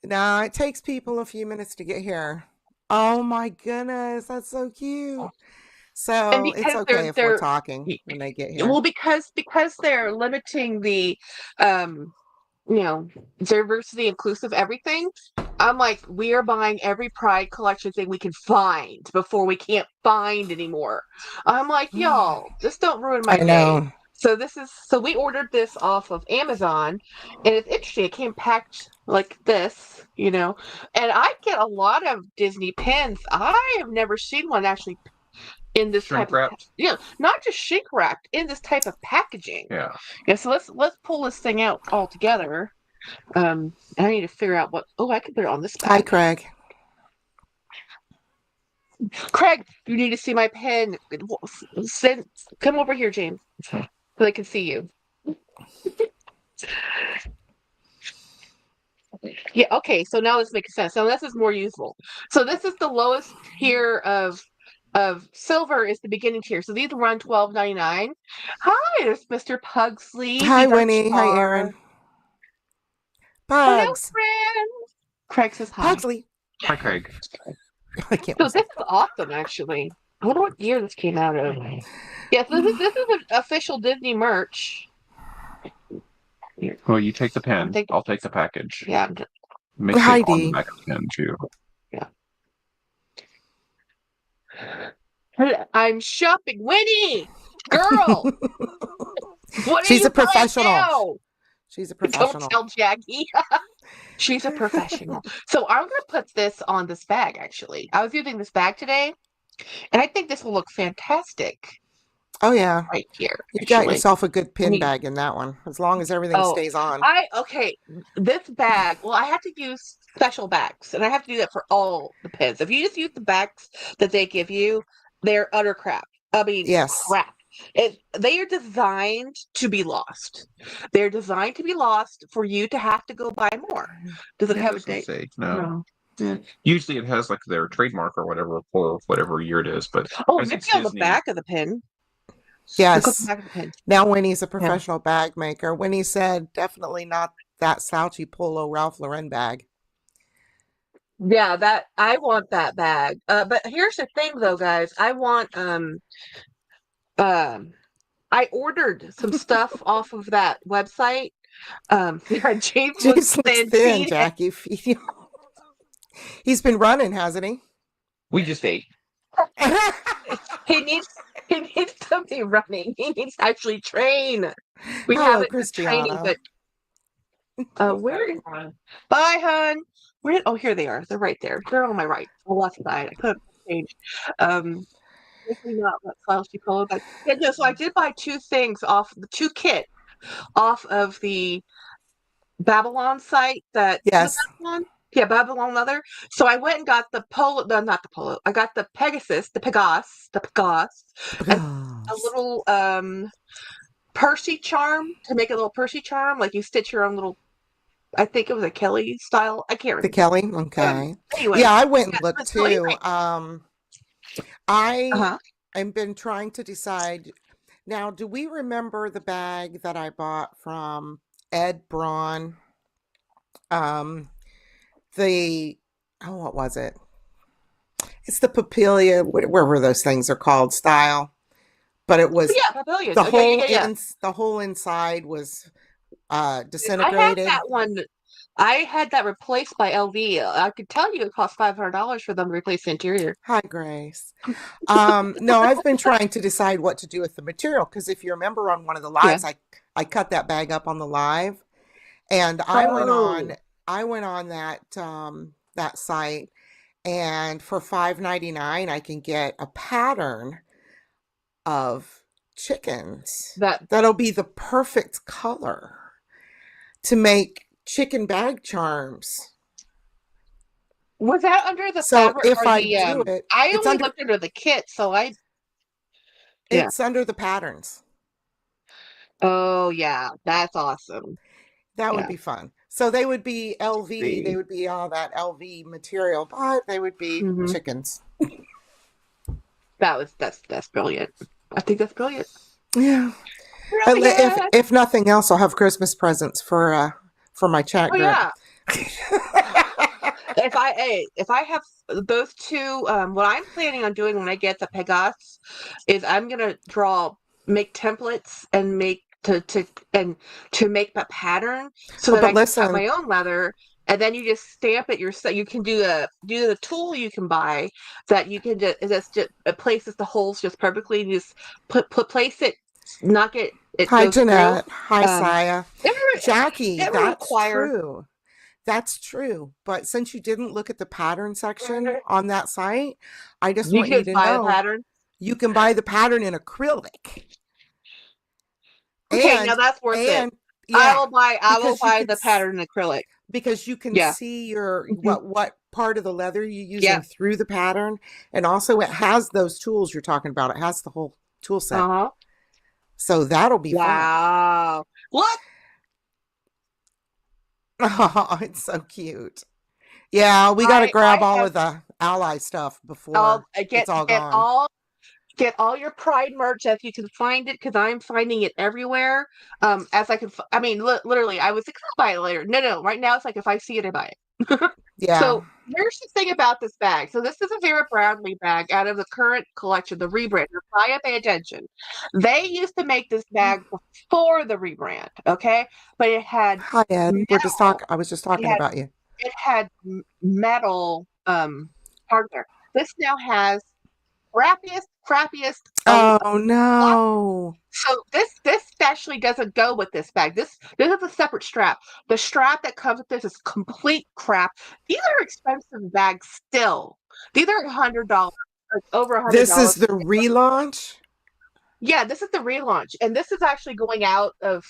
No, it takes people a few minutes to get here. Oh my goodness, that's so cute. And So it's because okay if we're talking when they get here. well, because they're limiting the you know, diversity, inclusive, everything. I'm like, we are buying every Pride collection thing we can find before we can't find anymore. I'm like, y'all, just don't ruin my I day. know. So we ordered this off of Amazon, and it's interesting. It came packed like this, and I get a lot of Disney pins. I have never seen one actually in this type Shrink of, wrapped. not just shrink wrapped, in this type of packaging. Yeah. Yeah, so let's pull this thing out all together. I need to figure out what. Oh, I can put it on this Hi, bag. Craig. Craig, you need to see my pen. Come over here, James, so they can see you. Yeah. Okay. So now this makes sense. Now this is more useful. So this is the lowest tier of silver is the beginning tier. So these run $12.99. Hi, there's Mr. Pugsley. Hi, He's our Winnie. Hi, star. Aaron. Hello, Pugs. friend. Craig says hi. Pugsley. Hi, Craig. I can't. So this is awesome, actually. I wonder what year this came out of. Yes, this is an official Disney merch. Well, you take the pen. Thank- I'll take the package. Yeah. Make Hi, it on Dee. the back of the pen too. I'm shopping. Winnie! Girl! What She's are you a professional. now? She's a professional. Don't tell Jackie. She's a professional. So I'm going to put this on this bag, actually. I was using this bag today, and I think this will look fantastic Oh, yeah. right here. You got actually. yourself a good pin mean- bag in that one, as long as everything stays on. Okay, this bag, well, I have to use special bags, and I have to do that for all the pins. If you just use the bags that they give you, they're utter crap. I mean, Yes. crap. They are designed to be lost. They're designed to be lost for you to have to go buy more. Does it have a doesn't date? say. No. Usually it has like their trademark or whatever for whatever year it is, but Oh, as maybe it's on the Disney- back of the pin. Look Yes. at the back of the pin. Now Winnie's a professional bag maker. Winnie said definitely not that slouchy polo Ralph Lauren bag. Yeah, that I want that bag. But here's the thing, though, guys. I want I ordered some stuff off of that website. Yeah, James James looks looks thin, thin, Jackie. He's been running, hasn't he? We just ate. He needs something running. He needs to actually train. We Hello, haven't been training, but where? Bye, hun. Where? Oh, here they are. They're right there. They're on my right, on the left side. I put change. Definitely not what slouchy polo, but yeah, no, so I did buy two kits off of the Babylon site. Yes. Babylon? Yeah, Babylon leather. So I went and got the polo. No, not the polo. I got the Pegasus, the Pegasus, and a little Percy charm to make a little Percy charm, like you stitch your own little. I think it was a Kelly style. I can't remember. The Kelly? Okay. Anyway, yeah, I went and looked that's really too. nice. I've been trying to decide. Now, do we remember the bag that I bought from Ed Braun? What was it? It's the Papilia, whatever those things are called, style. But it was Papillion. the whole inside was disintegrated. I had that one. I had that replaced by LV. I could tell you it cost $500 for them to replace the interior. Hi, Grace. No, I've been trying to decide what to do with the material because if you remember on one of the lives, I cut that bag up on the live, and I went on that site, and for $5.99 I can get a pattern of chickens that'll be the perfect color to make chicken bag charms. Was that under the fabric? If or I the, do it, I only looked under the kit, so it's under the patterns. Oh yeah, that's awesome. That would be fun. So they would be LV. They would be all that LV material, but they would be chickens. That's brilliant. I think that's brilliant. Yeah. If nothing else, I'll have Christmas presents for my chat group. Yeah. if I have those two, what I'm planning on doing when I get the Pegasus is I'm gonna make templates and to make a pattern so Oh, that but I can cut listen, my own leather, and then you just stamp it yourself. You can do the tool you can buy that you can just it places the holes just perfectly. And you just place it, knock it. It hi goes through. Jeanette, hi Um, Saya, Jackie. it would That's require. true. That's true. But since you didn't look at the pattern section on that site, I just You want can you just to buy the know pattern. you can buy the pattern in acrylic. Okay, now And that's worth it. and yeah, I will because you buy can the pattern in acrylic. because you can Yeah. see your Hmm. what part of the leather you're Yeah. using through the pattern, and also it has those tools you're talking about. It has the whole tool set, Uh-huh. so that'll be fun. Wow. What? Oh, it's so cute. Yeah, we got to I grab all have of the ally stuff all before it's all get gone. get all your Pride merch if you can find it, because I'm finding it everywhere. As I can, I mean, literally, I was like, I'll buy it later. No. Right now, it's like if I see it, I buy it. Yeah. So here's the thing about this bag. So this is a Vera Bradley bag out of the current collection, the rebrand. Now, pay attention. They used to make this bag before the rebrand, okay? But it had Hi Ed. metal. I was just It talking had about you. metal hardware. This now has crappiest Oh no. so this actually doesn't go with this bag. This is a separate strap. The strap that comes with this is complete crap. These are expensive bags still. These are $100, over This is $100. the relaunch? Yeah, this is the relaunch, and this is actually going out of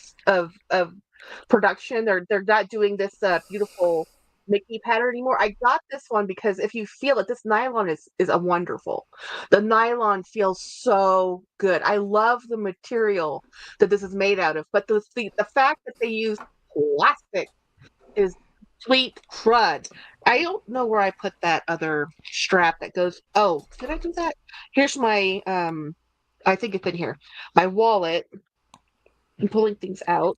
production. They're not doing this beautiful Mickey pattern anymore. I got this one because if you feel it, this nylon is a wonderful. The nylon feels so good. I love the material that this is made out of, but the fact that they use plastic is complete crud. I don't know where I put that other strap that goes. Oh, did I do that? Here's my I think it's in here. My wallet. I'm pulling things out.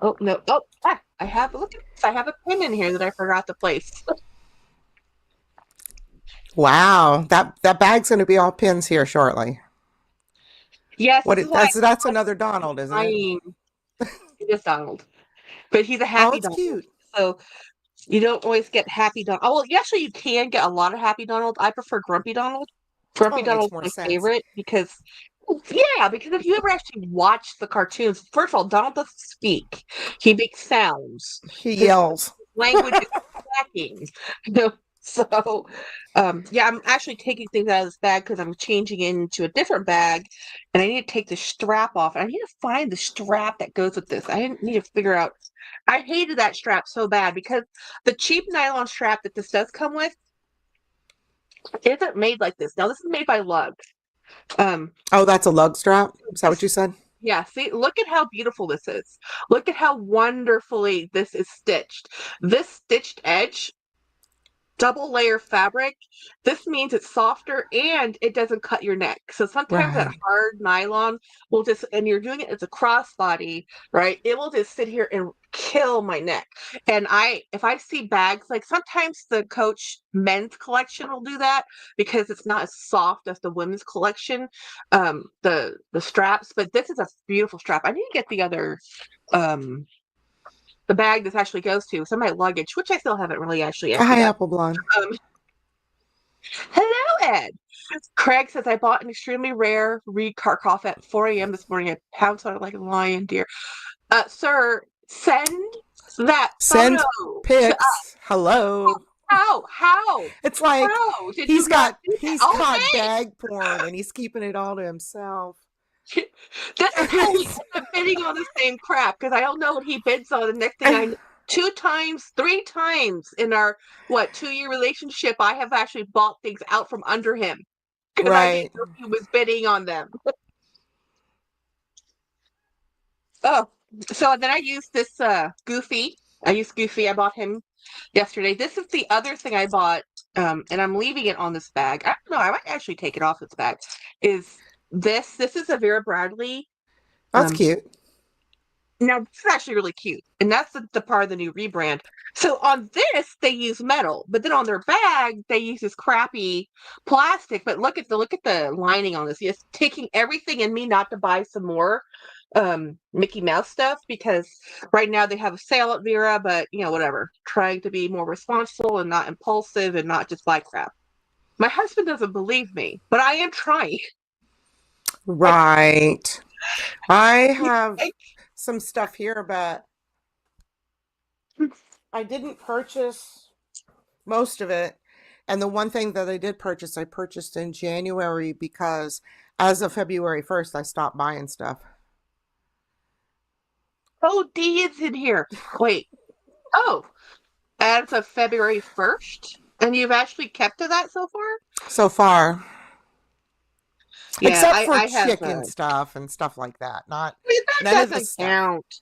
Oh no! Oh, I have. Look at this. I have a pin in here that I forgot to place. Wow. That bag's going to be all pins here shortly. Yes, What this is it, why that's another Donald, isn't it? I'm buying. It is Donald, but he's a Oh, happy it's Donald. cute. So you don't always get happy Donald. Oh well, actually, you can get a lot of happy Donald. I prefer Grumpy Donald. Oh, Grumpy it makes Donald's more my sense. favorite because, yeah, because if you ever actually watch the cartoons, first of all, Donald doesn't speak; he makes sounds. He His yells. language is lacking. You know, so yeah, I'm actually taking things out of this bag because I'm changing into a different bag, and I need to take the strap off. And I need to find the strap that goes with this. I need to figure out. I hated that strap so bad because the cheap nylon strap that this does come with isn't made like this. Now this is made by Lug. Oh, that's a lug strap? Is that what This, you said? yeah, see, look at how beautiful this is. Look at how wonderfully this is stitched. This stitched edge, double layer fabric, this means it's softer and it doesn't cut your neck. So sometimes that Right. hard nylon will just, and you're doing it as a crossbody, right? It will just sit here and kill my neck. And if I see bags, like sometimes the Coach men's collection will do that because it's not as soft as the women's collection, the straps, but this is a beautiful strap. I need to get the other, the bag this actually goes to, some of my luggage, which I still haven't really actually Hi, emptied out. Apple Blonde. Hello, Ed. Craig says, I bought an extremely rare Reed Karkoff at 4 a.m. this morning. I pounced on it like a lion, dear. Sir, send that Send photo to us. pics. Hello. How? It's like How did you not do that? he's Oh, got thanks. bag porn and he's keeping it all to himself. This is how we end up bidding on the same crap, because I don't know what he bids on. The next thing I know, 3 times in our 2-year relationship, I have actually bought things out from under him because I didn't Right. know he was bidding on them. Oh, so then I used this Goofy. I used Goofy. I bought him yesterday. This is the other thing I bought, and I'm leaving it on this bag. I don't know. I might actually take it off this bag. Is this? This is a Vera Bradley. That's cute. Now, this is actually really cute. And that's the part of the new rebrand. So on this, they use metal, but then on their bag, they use this crappy plastic. But look at the lining on this. It's taking everything in me not to buy some more Mickey Mouse stuff, because right now they have a sale at Vera, but whatever. Trying to be more responsible and not impulsive and not just buy crap. My husband doesn't believe me, but I am trying. Right. I have some stuff here, but I didn't purchase most of it. And the one thing that I did purchase, I purchased in January, because as of February 1st, I stopped buying stuff. Oh, D is in here. Wait. Oh, as of February 1st? And you've actually kept to that so far? So far. Yeah, except for I chicken have, stuff and stuff like that. Not I mean, none that of the doesn't stuff. count.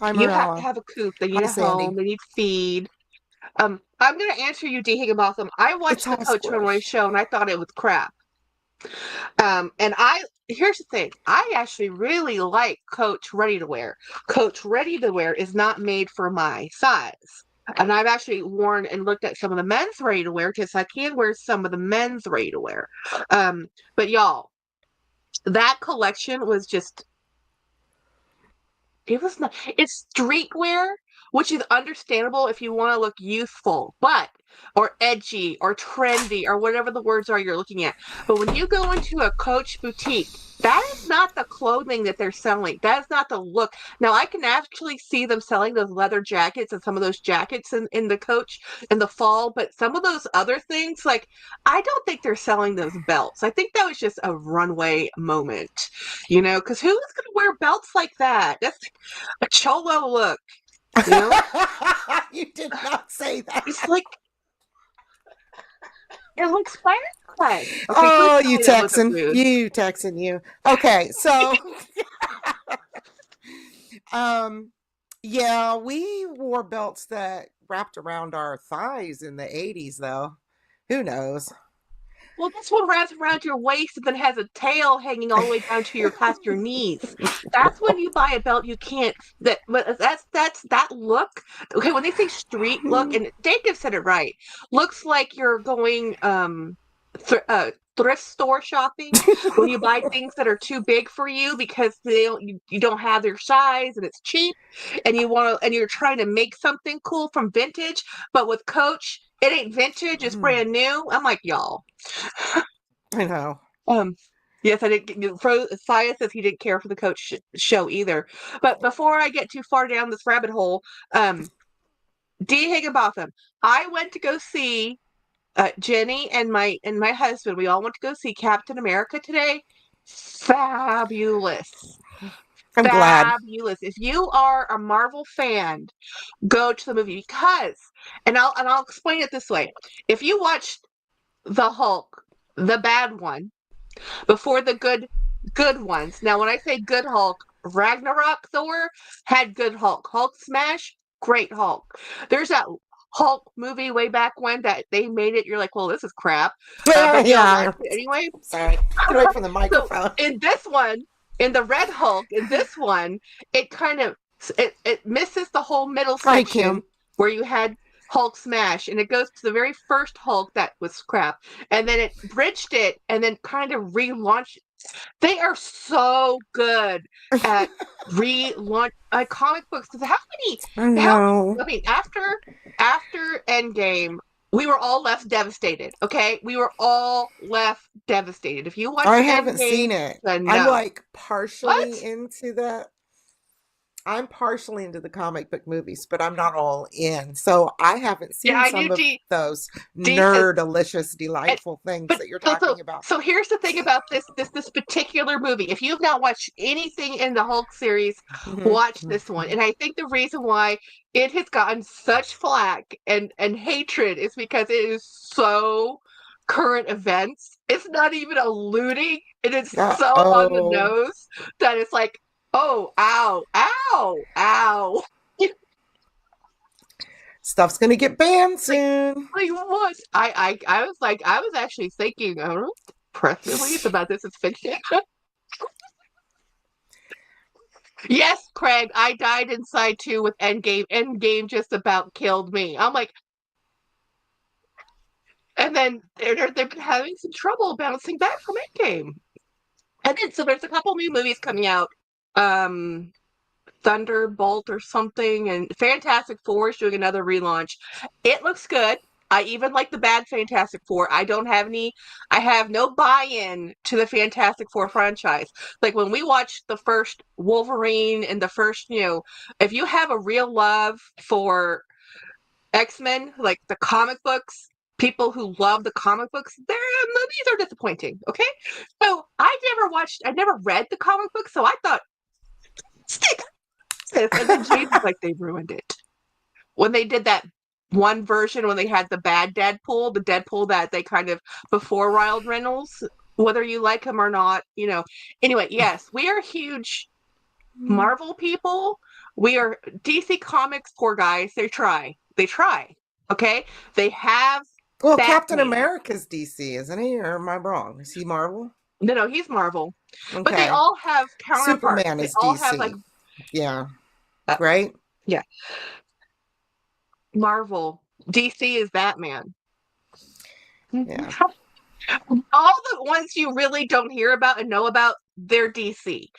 Hi, You have to Morella. have a coop. They need Hi, a home. Sandy. They need feed. I'm going to answer you, D. Higginbotham. I It's watched the all Coach Runway squished. show, and I thought it was crap. And here's the thing. I actually really like Coach Ready to Wear. Coach Ready to Wear is not made for my size. And I've actually worn and looked at some of the men's ready to wear, because I can wear some of the men's ready to wear. But y'all, that collection was just, it was not, it's streetwear, which is understandable if you want to look youthful, or edgy or trendy or whatever the words are you're looking at. But when you go into a Coach boutique, that is not the clothing that they're selling. That is not the look. Now, I can actually see them selling those leather jackets and some of those jackets in the Coach in the fall, but some of those other things, like, I don't think they're selling those belts. I think that was just a runway moment, because who is going to wear belts like that? That's a cholo look, You did not say that. It's like, it looks bad. Okay, Oh, please you tell me that wasn't Texan. rude. You Texan, you. Okay, so yeah, we wore belts that wrapped around our thighs in the 80s, though. Who knows? Well, this one wraps around your waist and then has a tail hanging all the way down to past your knees. That's when you buy a belt you can't. But that's that look. Okay, when they say street look, and Jacob said it right, looks like you're going thrift store shopping when you buy things that are too big for you because you don't have their size and it's cheap, and you're trying to make something cool from vintage, but with Coach, it ain't vintage, it's brand new. I'm like, y'all. I know. Yes, I didn't. Saya says he didn't care for the Coach show either. But before I get too far down this rabbit hole, D. Higginbotham, I went to go see Jenny and my husband. We all went to go see Captain America today. Fabulous. I'm glad. Fabulous. If you are a Marvel fan, go to the movie, because, and I'll explain it this way. If you watched the Hulk, the bad one, before the good ones. Now, when I say good Hulk, Ragnarok Thor had good Hulk. Hulk Smash, great Hulk. There's that Hulk movie way back when that they made it. You're like, well, this is crap. But Yeah. anyway. Sorry. Get away from the microphone. So in this one, in the Red Hulk, in this one, it kind of it misses the whole middle section where you had Hulk Smash, and it goes to the very first Hulk that was crap, and then it bridged it and then kind of relaunched. They are so good at relaunch comic books. Because how many? I mean, after Endgame, we were all left devastated. Okay, we were all left devastated. If you watch, I haven't seen it. No. I'm like partially into that. I'm partially into the comic book movies, but I'm not all in. So I haven't seen some of those nerd-delicious, delightful things that you're talking about. So here's the thing about this particular movie. If you've not watched anything in the Hulk series, watch this one. And I think the reason why it has gotten such flack and hatred is because it is so current events. It's not even alluding. It is so on the nose that it's like, oh, ow, ow, ow. Stuff's gonna get banned soon. Like what? I was actually thinking, I don't know, press release about this as fiction. Yes, Craig, I died inside too with Endgame. Endgame just about killed me. I'm like, and then they've been having some trouble bouncing back from Endgame. And then so there's a couple new movies coming out. Um, Thunderbolt or something, and Fantastic Four is doing another relaunch. It looks good. I even like the bad Fantastic Four. I have no buy-in to the Fantastic Four franchise. Like when we watched the first Wolverine and the first, if you have a real love for X-Men, like the comic books, people who love the comic books, their movies are disappointing, okay? So I never read the comic book, so I thought, stick. And then James was like, they ruined it. When they did that one version when they had the bad Deadpool, the Deadpool that they kind of before Ryan Reynolds, whether you like him or not, Anyway, yes, we are huge Marvel people. We are DC Comics, poor guys. They try. Okay? They have Well, Batman. Captain America's DC, isn't he? Or am I wrong? Is he Marvel? No, he's Marvel. Okay. But they all have counterparts. Superman is all DC. have like yeah. Right? Yeah. Marvel. DC is Batman. Yeah. All the ones you really don't hear about and know about, they're DC.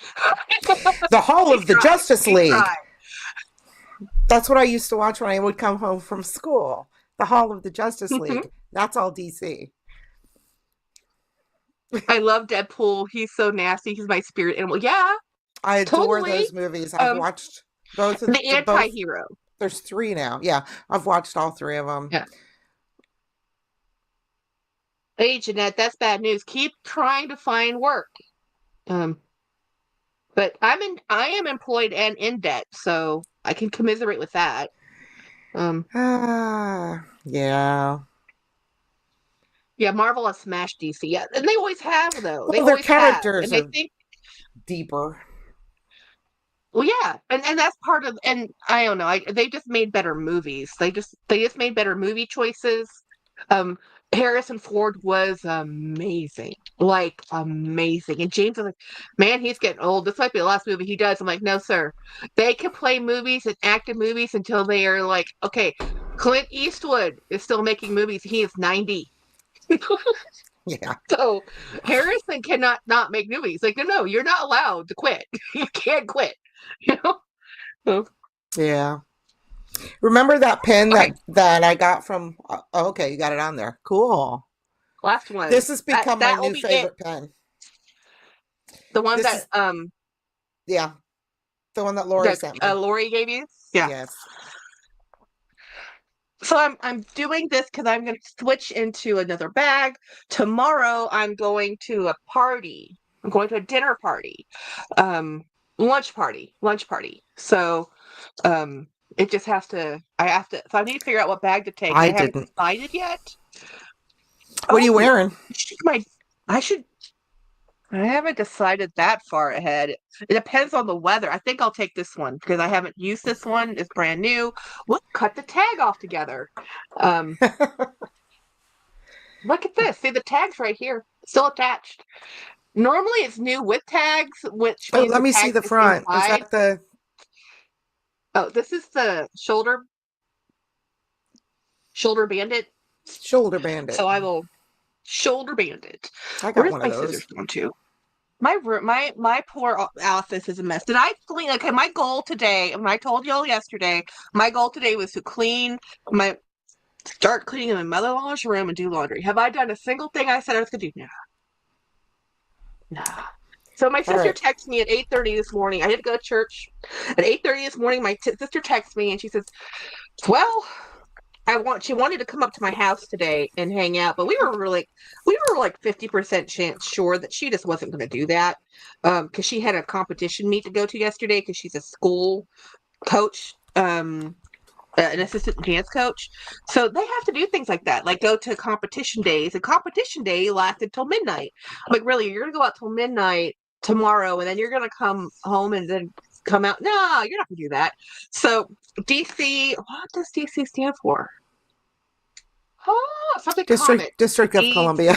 The Hall of the Justice League. Try. That's what I used to watch when I would come home from school. The Hall of the Justice League. That's all DC. I love Deadpool. He's so nasty. He's my spirit animal. Yeah. I adore those movies. I've watched both of the anti-hero. There's 3 now. Yeah. I've watched all 3 of them. Yeah. Hey, Jeanette, that's bad news. Keep trying to find work. But I am employed and in debt, so I can commiserate with that. Yeah. Yeah, Marvel has smashed DC. Yeah, and they always have though. Well, their characters are deeper. Well, yeah, and that's part of. And I don't know. They just made better movies. They just made better movie choices. Harrison Ford was amazing, like amazing. And James was like, "Man, he's getting old. This might be the last movie he does." I'm like, "No, sir. They can play movies and act in movies until they are like, okay." Clint Eastwood is still making movies. He is 90. Yeah. So Harrison cannot not make movies. Like, no, you're not allowed to quit. You can't quit. So. Yeah. Remember that pen that I got from? Oh, okay, you got it on there. Cool. Last one. This has become my new favorite pen. The one yeah, the one that Lori sent me. Lori gave you. Yeah. Yes. So I'm doing this because I'm going to switch into another bag. Tomorrow I'm going to a party. I'm going to a dinner party, lunch party. So, it just has to. So I need to figure out what bag to take. I haven't decided yet. What are you wearing? I haven't decided that far ahead. It depends on the weather. I think I'll take this one because I haven't used this one. It's brand new. We'll cut the tag off together. Look at this. See the tag's right here, still attached. Normally it's new with tags, which means let me see the front. Inside. Is that the? Oh, this is the shoulder Bandit. Shoulder Bandit. So I will shoulder Bandit. I got one of those. Scissors going to? My poor office is a mess. Did I clean? Okay, my goal today, and I told y'all yesterday, my goal today was to start cleaning my mother-in-law's room and do laundry. Have I done a single thing I said I was going to do? No. So my sister texted me at 8:30 this morning. I had to go to church. At 8:30 this morning, my sister texts me and she says, "Well, she wanted to come up to my house today and hang out, but we were like 50% sure that she just wasn't going to do that because she had a competition meet to go to yesterday because she's a school coach, an assistant dance coach. So they have to do things like that, like go to competition days. And competition day lasted till midnight. I'm like, really? You're going to go out till midnight tomorrow, and then you're going to come home and then come out? No, you're not going to do that. So DC, what does DC stand for? Oh, something District of Columbia.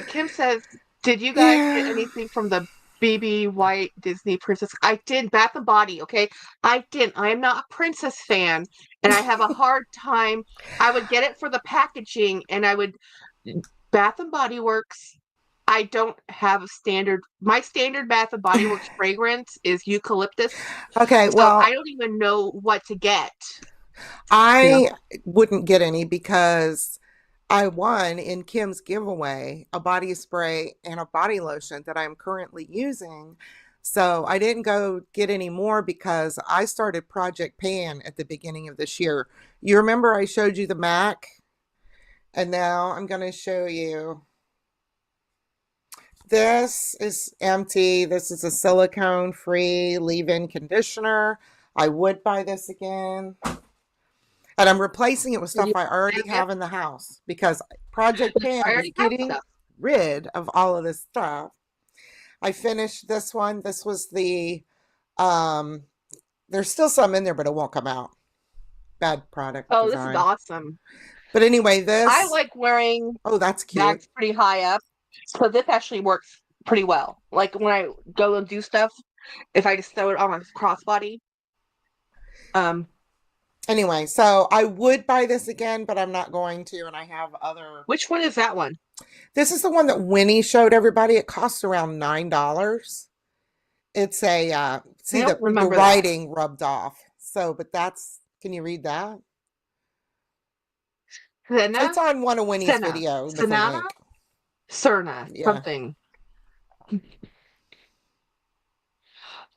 Kim says Did you guys get anything from the BB White Disney Princess? I did. Bath and Body, okay? I didn't. I am not a princess fan, and I have a hard time. I would get it for the packaging, and I would. Bath and Body Works. I don't have a standard. My standard Bath and Body Works fragrance is eucalyptus. Okay, So well, I don't even know what to get. I wouldn't get any because I won in Kim's giveaway a body spray and a body lotion that I'm currently using. So I didn't go get any more because I started Project Pan at the beginning of this year. You remember I showed you the MAC? And now I'm going to show you. This is empty. This is a silicone-free leave-in conditioner. I would buy this again. And I'm replacing it with stuff I already have in the house because Project Pan is getting rid of all of this stuff. I finished this one. This was the, there's still some in there, but it won't come out. Bad product design. This is awesome. But anyway, this. I like wearing that's cute. bags pretty high up. So this actually works pretty well. Like when I go and do stuff, if I just throw it on my crossbody. Anyway, so I would buy this again, but I'm not going to, and I have other. Which one is that one? This is the one that Winnie showed everybody. It costs around $9. It's a see the writing rubbed off. So, but that's, can you read that? Senna? It's on one of Winnie's videos. Senna? Cerna, something.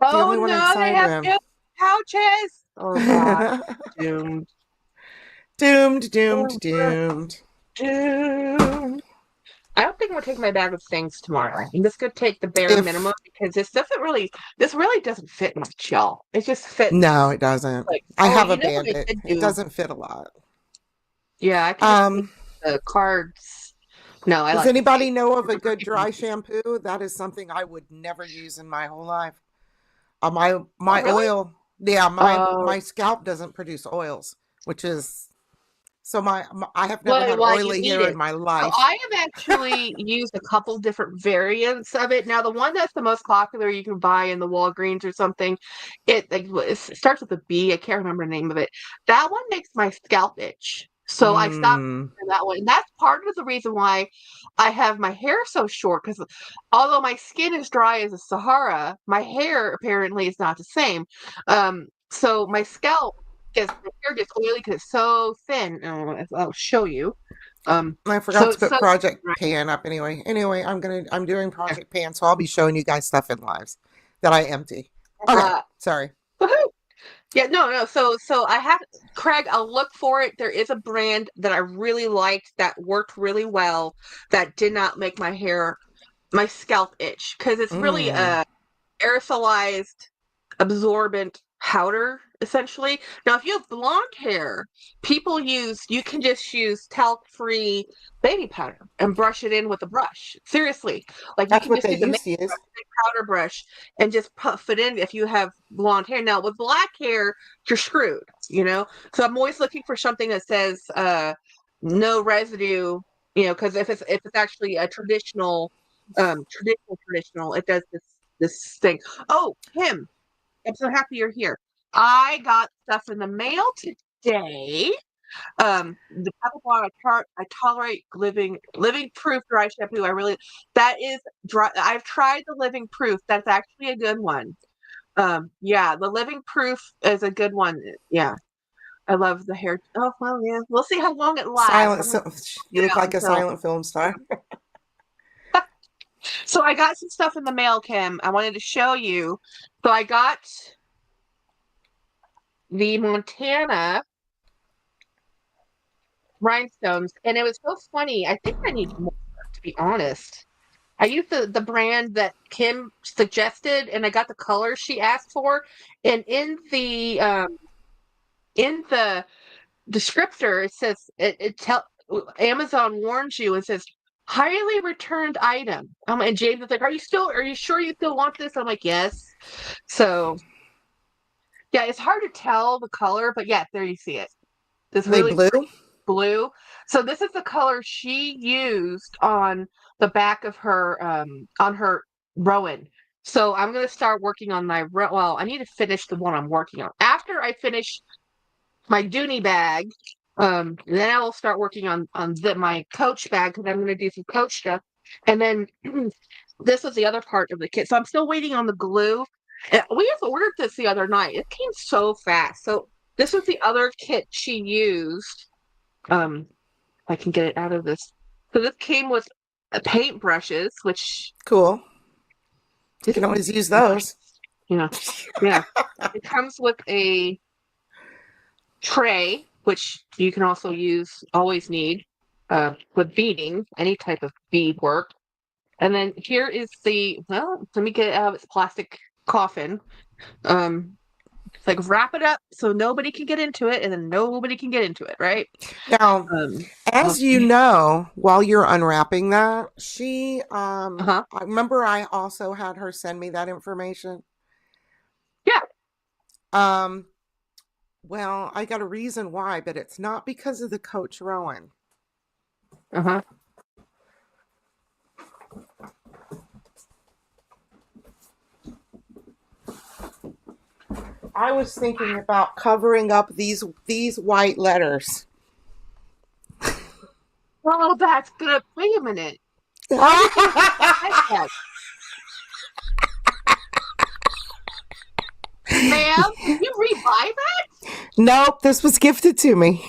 Oh no, they have new pouches. Oh god. Doomed. Doomed, doomed, doomed. Doomed. I don't think I'm gonna take my bag of things tomorrow. I'm just gonna take the bare minimum because this really doesn't fit much, y'all. It just fits. No, it doesn't. Like, I have a Bandit. It doesn't fit a lot. Yeah, I can the cards. No, Does anybody know of a good dry shampoo? That is something I would never use in my whole life. My oil, my scalp doesn't produce oils, which is so I have never had oily hair in my life. So I have actually used a couple different variants of it. Now, the one that's the most popular you can buy in the Walgreens or something, it starts with a B. I can't remember the name of it. That one makes my scalp itch. So I stopped that one. And that's part of the reason why I have my hair so short. Because although my skin is dry as a Sahara, my hair apparently is not the same. So my scalp my hair gets oily because it's so thin. I'll show you. I forgot to put Project Pan up anyway. Anyway, I'm doing Project Pan, so I'll be showing you guys stuff in lives that I empty. Okay, sorry. Woohoo! Yeah, no. So I have Craig. I'll look for it. There is a brand that I really liked that worked really well that did not make my scalp itch because it's really a aerosolized, absorbent powder essentially. Now, if you have blonde hair, you can just use talc-free baby powder and brush it in with a brush. Seriously, like that's you can what just they use used to use. Powder brush and just puff it in if you have blonde hair. Now, with black hair, you're screwed. So I'm always looking for something that says no residue. Because if it's actually a traditional, it does this thing. Oh, Kim, I'm so happy you're here. I got stuff in the mail today. The Pebbles I tolerate living proof dry shampoo. That is dry. I've tried the living proof. That's actually a good one. The living proof is a good one. Yeah. I love the hair. Oh, well, yeah. We'll see how long it lasts. You look like a silent film star. So I got some stuff in the mail, Kim. I wanted to show you. So I got the Montana rhinestones, and it was so funny. I think I need more, to be honest. I used the brand that Kim suggested, and I got the color she asked for. And in the descriptor, it says Amazon warns you. It says highly returned item. And James was like, "Are you sure you still want this?" I'm like, "Yes." So yeah, it's hard to tell the color, but yeah, there you see it. This really blue. blue. So this is the color she used on the back of her on her Rowan. So I'm gonna start working on my well, I need to finish the one I'm working on. After I finish my Dooney bag, then I will start working on my Coach bag because I'm gonna do some Coach stuff. And then this was the other part of the kit. So I'm still waiting on the glue. We just ordered this the other night. It came so fast. So this was the other kit she used. If I can get it out of this. So this came with paint brushes, which Cool. You can always use those. yeah. It comes with a tray, which you can also always need with beading, any type of bead work. And then here is let me get it out of its plastic coffin. Like wrap it up so nobody can get into it, and then nobody can get into it, right? Now, as you know, while you're unwrapping that, I remember I also had her send me that information. Yeah. Well, I got a reason why, but it's not because of the Coach Rowan. I was thinking about covering up these white letters. Oh, that's good. Wait a minute. Ma'am, did you rebuy that? Nope, this was gifted to me.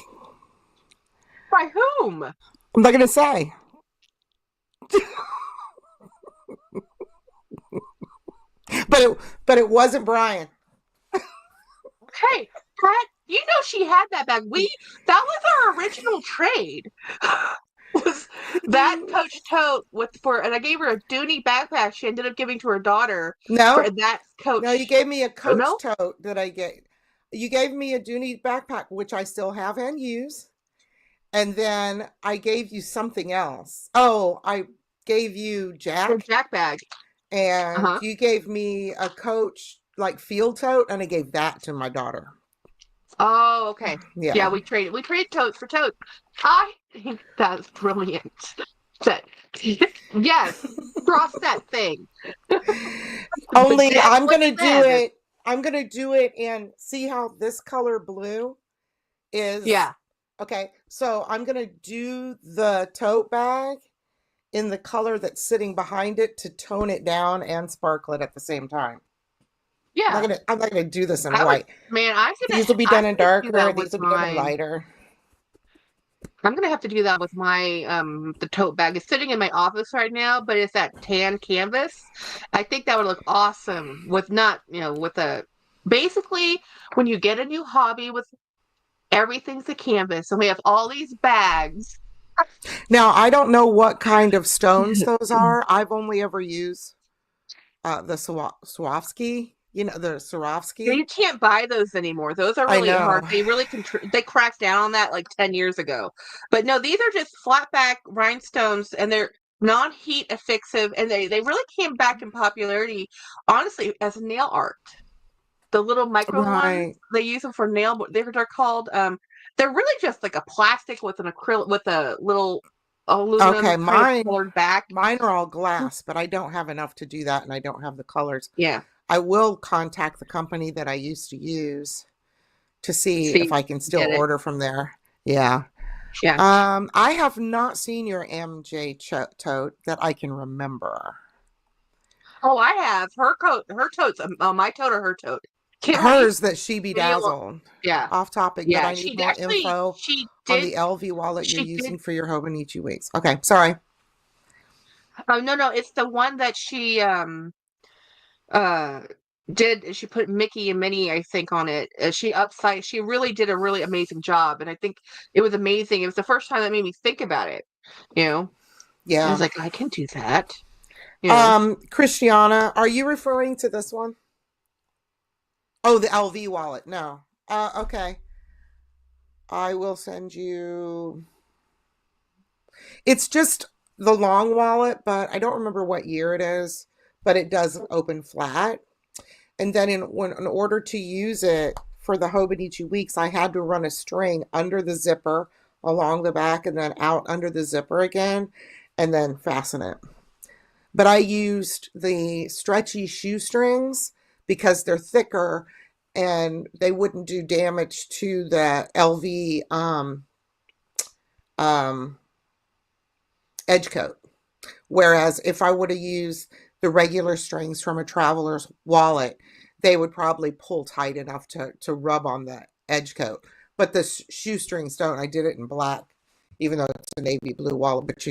By whom? I'm not going to say. But it wasn't Brian. Hey, Pat, you know she had that bag. That was our original trade. Was that Coach tote and I gave her a Dooney backpack she ended up giving to her daughter. No. For that Coach. No, you gave me a Coach tote that I gave. You gave me a Dooney backpack, which I still have and use. And then I gave you something else. Oh, I gave you Jack. A Jack bag. And you gave me a Coach like field tote, and I gave that to my daughter. Oh, okay. Yeah, we traded totes for totes. I think that's brilliant. Yes, cross that thing. Only I'm gonna do it. I'm gonna do it and see how this color blue is. Yeah. Okay, so I'm gonna do the tote bag in the color that's sitting behind it to tone it down and sparkle it at the same time. Yeah. I'm not gonna do this in white. These will be done in darker. These will be done in lighter. I'm gonna have to do that with my the tote bag. It's sitting in my office right now, but it's that tan canvas. I think that would look awesome with basically when you get a new hobby with everything's a canvas, and we have all these bags. Now I don't know what kind of stones those are. I've only ever used the Swarovski. You know, the Swarovski. You can't buy those anymore. Those are really hard. They really they cracked down on that like 10 years ago. But no, these are just flat back rhinestones, and they're non-heat affixing, and they really came back in popularity, honestly, as nail art. The little micro ones, they use them for nail. They're called. They're really just like a plastic with an acrylic with a little aluminum colored back. Mine are all glass, but I don't have enough to do that, and I don't have the colors. Yeah. I will contact the company that I used to use to see if I can still order from there. Yeah. Yeah. I have not seen your MJ tote that I can remember. Oh, I have. Her totes. My tote or her tote? Hers that she bedazzled. Yeah. Off topic, but I need more info on the LV wallet you're using for your Hobonichi weeks. Okay, sorry. Oh, no. It's the one that she she put Mickey and Minnie, I think, on it. She really did a really amazing job, and I think it was amazing. It was the first time that made me think about it. Yeah. I was like, I can do that. Christiana, are you referring to this one? Oh, the LV wallet. No. Okay. I will send you. It's just the long wallet, but I don't remember what year it is. But it does open flat. And then in order to use it for the Hobonichi weeks, I had to run a string under the zipper along the back and then out under the zipper again, and then fasten it. But I used the stretchy shoestrings because they're thicker and they wouldn't do damage to the LV edge coat. Whereas if I would have used the regular strings from a traveler's wallet, they would probably pull tight enough to rub on the edge coat. But the shoestrings don't. I did it in black, even though it's a navy blue wallet. But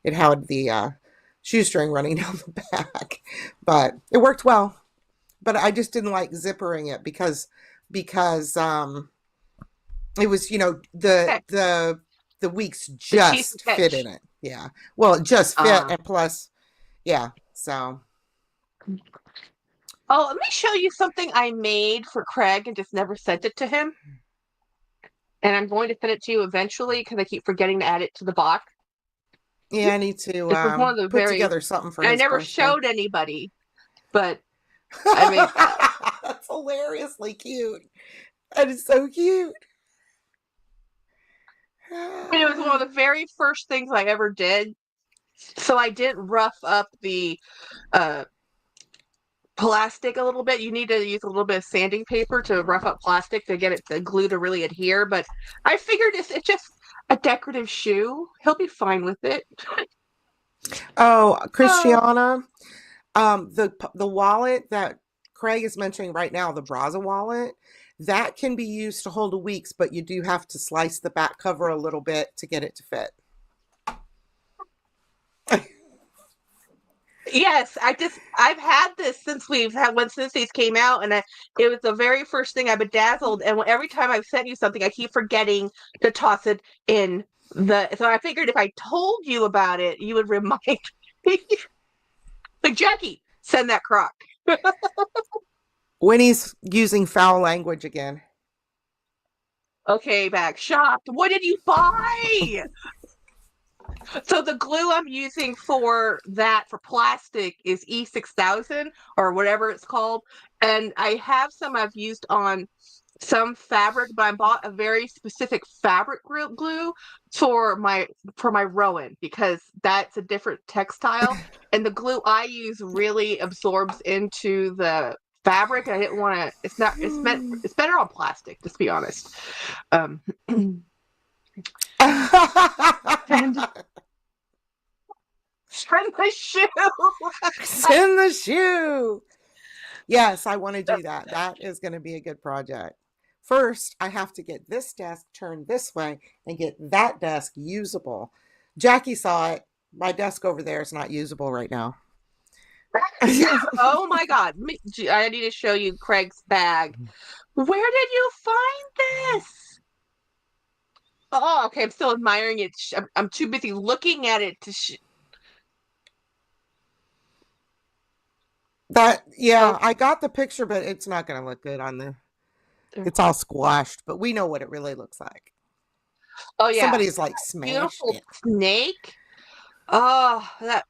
it had the shoestring running down the back. But it worked well. But I just didn't like zippering it because it was, the weeks just fit in it. Yeah. Well, it just fit, and plus, yeah. So. Oh, let me show you something I made for Craig and just never sent it to him. And I'm going to send it to you eventually because I keep forgetting to add it to the box. Yeah, I need to put together something for his birthday. I never showed anybody, but I made that. That's hilariously cute. That is so cute. And it was one of the very first things I ever did. So I did rough up the plastic a little bit. You need to use a little bit of sanding paper to rough up plastic to get the glue to really adhere. But I figured it's just a decorative shoe. He'll be fine with it. Oh, Christiana, the wallet that Craig is mentioning right now, the Braza wallet, that can be used to hold a weeks, but you do have to slice the back cover a little bit to get it to fit. Yes, I've had this since since these came out, and it was the very first thing I bedazzled. And every time I've sent you something, I keep forgetting to toss it in so I figured if I told you about it, you would remind me. Like, Jackie, send that crock. Winnie's using foul language again. Okay, back shopped. What did you buy? So the glue I'm using for plastic is E6000 or whatever it's called. And I have some I've used on some fabric, but I bought a very specific fabric glue for my Rowan because that's a different textile. And the glue I use really absorbs into the fabric. I didn't want to, it's better on plastic, just to be honest. Send the shoe. Send the shoe. Yes, I want to do that. That is going to be a good project. First, I have to get this desk turned this way and get that desk usable. Jackie saw it. My desk over there is not usable right now. Oh my God. I need to show you Craig's bag. Where did you find this? Oh, okay. I'm still admiring it. I'm too busy looking at it to. I got the picture, but it's not going to look good on the. It's all squashed, but we know what it really looks like. Oh yeah, somebody's like smashed beautiful it. Snake. Oh, that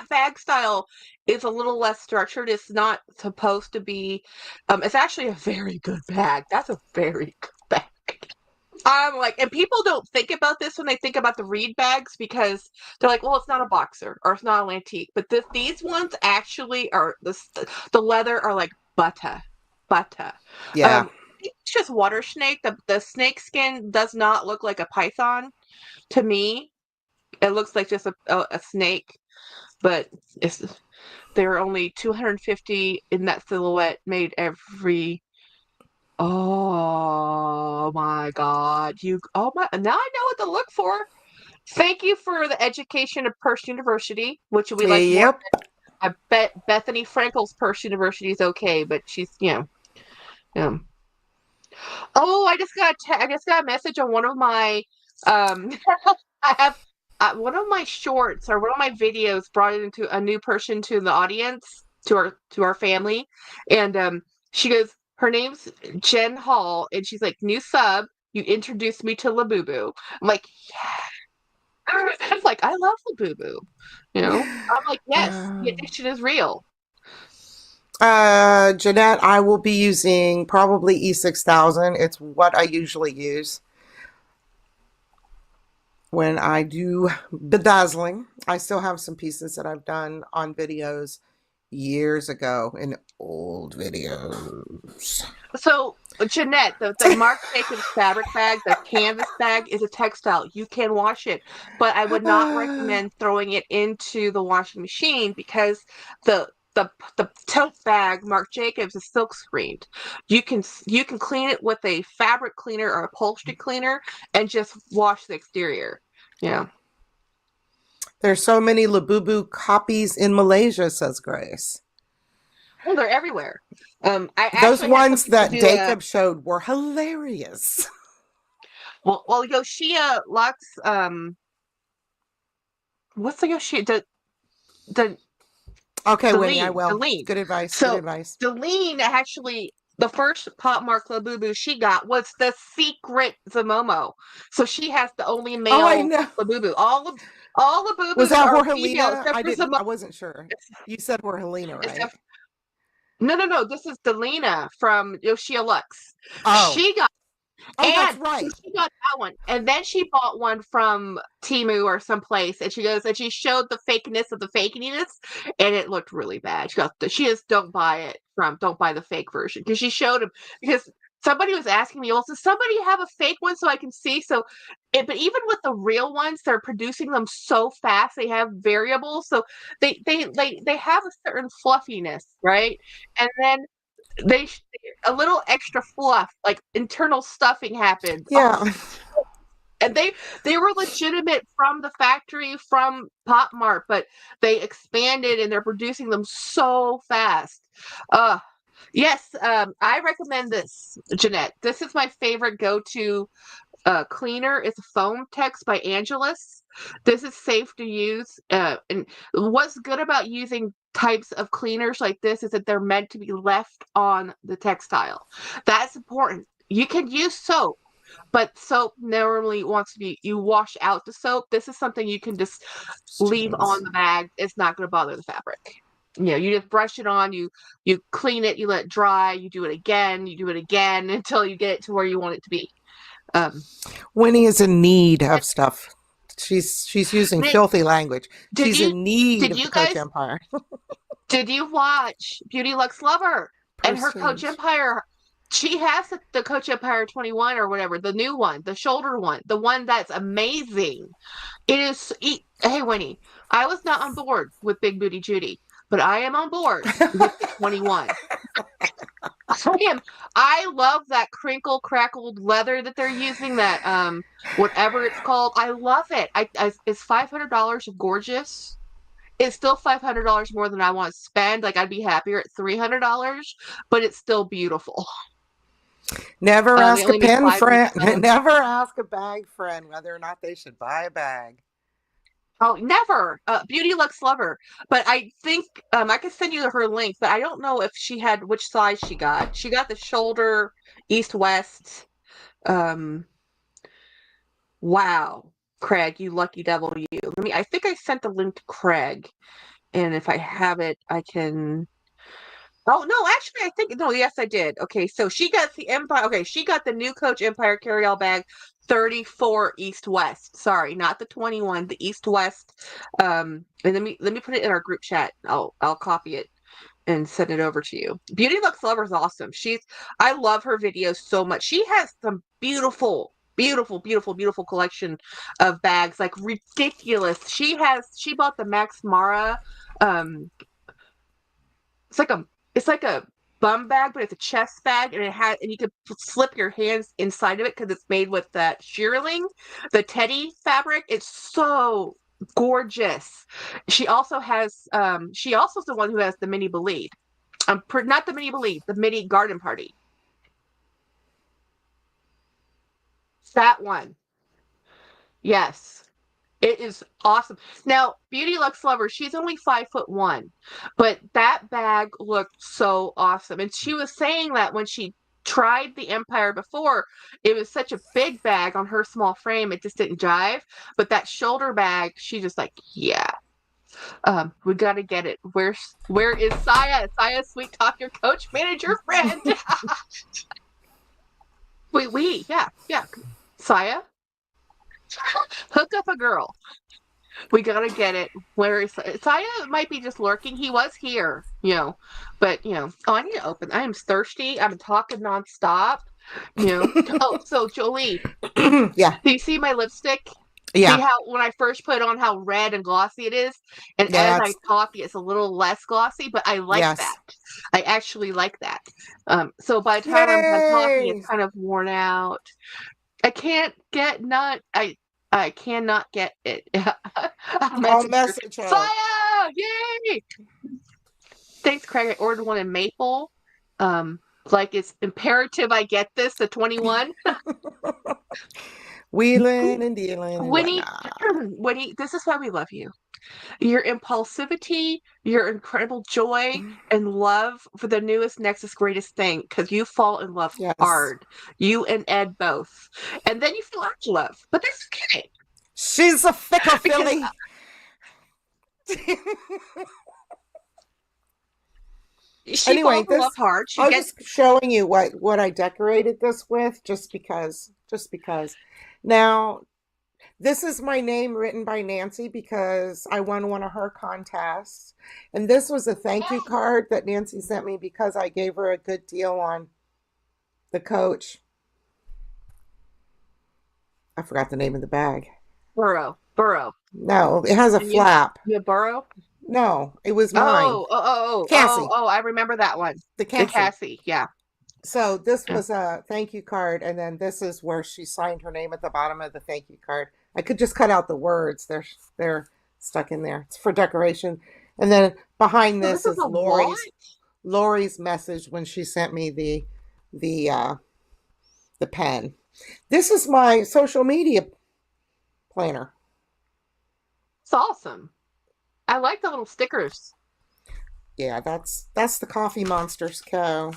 bag style is a little less structured. It's not supposed to be. It's actually a very good bag. That's a very good bag. And people don't think about this when they think about the Reed bags because they're like, well, it's not a boxer or it's not an antique. But these ones actually are the leather are like butter. Yeah. It's just water snake. The snake skin does not look like a python to me. It looks like just a snake, but there are only 250 in that silhouette made every. Oh my God! Now I know what to look for. Thank you for the education of Perse University, which we like. Yep. I bet Bethany Frankel's Perse University is okay, but she's Oh, I just got a message on one of my I have one of my shorts or one of my videos brought into a new person to the audience to our family, and she goes, her name's Jen Hall, and she's like, new sub, you introduced me to Labubu. I'm like, yeah. It's like, I love Labubu. I'm like, yes, the addiction is real. Jeanette, I will be using probably E6000. It's what I usually use. when I do bedazzling. I still have some pieces that I've done on videos years ago in old videos. So, Jeanette, the Marc Jacobs fabric bag, the canvas bag, is a textile. You can wash it, but I would not recommend throwing it into the washing machine because the the tote bag, Marc Jacobs, is silk screened. You can clean it with a fabric cleaner or upholstery cleaner and just wash the exterior. Yeah. There's so many Labubu copies in Malaysia, says Grace. Oh, they're everywhere. I Those actually ones that do Jacob showed were hilarious. well, Yoshia Lux. What's the Yoshia? The Okay, Winnie, I Deline. will. Deline. Good advice. So Good advice. Deline actually, the first Pop Mark Labubu she got was the secret Zamomo. So she has the only male Oh, I know. Labubu. All Labubus Was that are female Jorgelina? except for Zamomo. I wasn't sure. You said Jorgelina, right? No. This is Delina from Yoshia Lux. Oh. She got That's right. So she got that one, and then she bought one from Temu or someplace, and she goes and she showed the fakeness of the fakeness, and it looked really bad. She just don't buy the fake version because she showed him because somebody was asking me, well, does somebody have a fake one so I can see? But even with the real ones, they're producing them so fast. They have variables, so they have a certain fluffiness, right? And then a little extra fluff, like internal stuffing happened. Yeah. And they were legitimate from the factory, from Pop Mart, but they expanded and they're producing them so fast. Yes, I recommend this, Jeanette. This is my favorite go-to cleaner. It's a Foam Tex by Angelus. This is safe to use. And what's good about using types of cleaners like this is that they're meant to be left on the textile. That's important. You can use soap, but soap normally wants to be, you wash out the soap. This is something you can just leave on the bag. It's not going to bother the fabric. You just brush it on, you clean it, you let it dry, you do it again until you get it to where you want it to be. Winnie is in need of stuff. She's using filthy language. She's in need of the Coach Empire. Did you watch BeautyLuxeLover and her Coach Empire? She has the Coach Empire 21 or whatever, the new one, the shoulder one, the one that's amazing. It is. Hey, Winnie, I was not on board with Big Booty Judy, but I am on board with 21. I love that crinkle crackled leather that they're using, that whatever it's called. I love it. It's $500 of gorgeous. It's still $500 more than I want to spend. Like, I'd be happier at $300, but it's still beautiful. Never ask a pen friend. Never ask a bag friend whether or not they should buy a bag. Oh, never. BeautyLuxeLover. But I think I could send you her link, but I don't know if she had which size she got. She got the shoulder east-west. Wow. Craig, you lucky devil, you. I think I sent the link to Craig. And if I have it, I can. Oh, no, actually, I think. No, yes, I did. Okay, so she got the Empire. Okay, she got the new Coach Empire carry-all bag 34 East-West. Sorry, not the 21, the East-West. And let me put it in our group chat. I'll copy it and send it over to you. BeautyLuxeLover is awesome. I love her videos so much. She has some beautiful collection of bags, like ridiculous. She bought the Max Mara. It's like a bum bag, but it's a chest bag, and you can slip your hands inside of it because it's made with that shearling, the teddy fabric. It's so gorgeous. She also has is the one who has the mini Bolide. Not the mini Bolide, the mini Garden Party. That one. Yes. It is awesome. Now, BeautyLuxeLover, she's only 5'1", but that bag looked so awesome. And she was saying that when she tried the Empire before, it was such a big bag on her small frame, it just didn't jive. But that shoulder bag, she just like, yeah. We gotta get it. Where is Saya? Saya, sweet talk, your coach manager friend. Yeah. Saya? Hook up a girl. We gotta get it. Where is Saya? Might be just lurking. He was here, but Oh, I need to open. I am thirsty. I'm talking nonstop. Oh, so Jolee, Yeah. do you see my lipstick? Yeah. See how when I first put it on, how red and glossy it is, and Yeah, as I talk, it's a little less glossy. But I like yes. that. I actually like that. So by the time I'm done talking, Yay! it's kind of worn out. I can't get nut. I cannot get it. I'll message her. Saya! Yay! Thanks, Craig. I ordered one in maple. Like it's imperative I get this, the 21. Wheeling and dealing and Winnie, whatnot. Winnie, this is why we love you. Your impulsivity, your incredible joy and love for the newest, next, greatest thing, because you fall in love Yes. hard. You and Ed both. And then you feel out of love. But that's okay. She's a fickle filly. Anyway, falls in love hard. I was just showing you what I decorated this with, just because. Now, this is my name written by Nancy because I won one of her contests. And this was a thank you card that Nancy sent me because I gave her a good deal on the Coach. I forgot the name of the bag. Burrow. No, it has a flap. You have Burrow? No, it was mine. Cassie. I remember that one. The Cassie, yeah. So this was a thank you card, and then this is where she signed her name at the bottom of the thank you card. I could just cut out the words. They're stuck in there. It's for decoration. And then behind this is Lori's message when she sent me the pen. This is my social media planner. It's awesome. I like the little stickers. Yeah, that's the Coffee Monsters Co.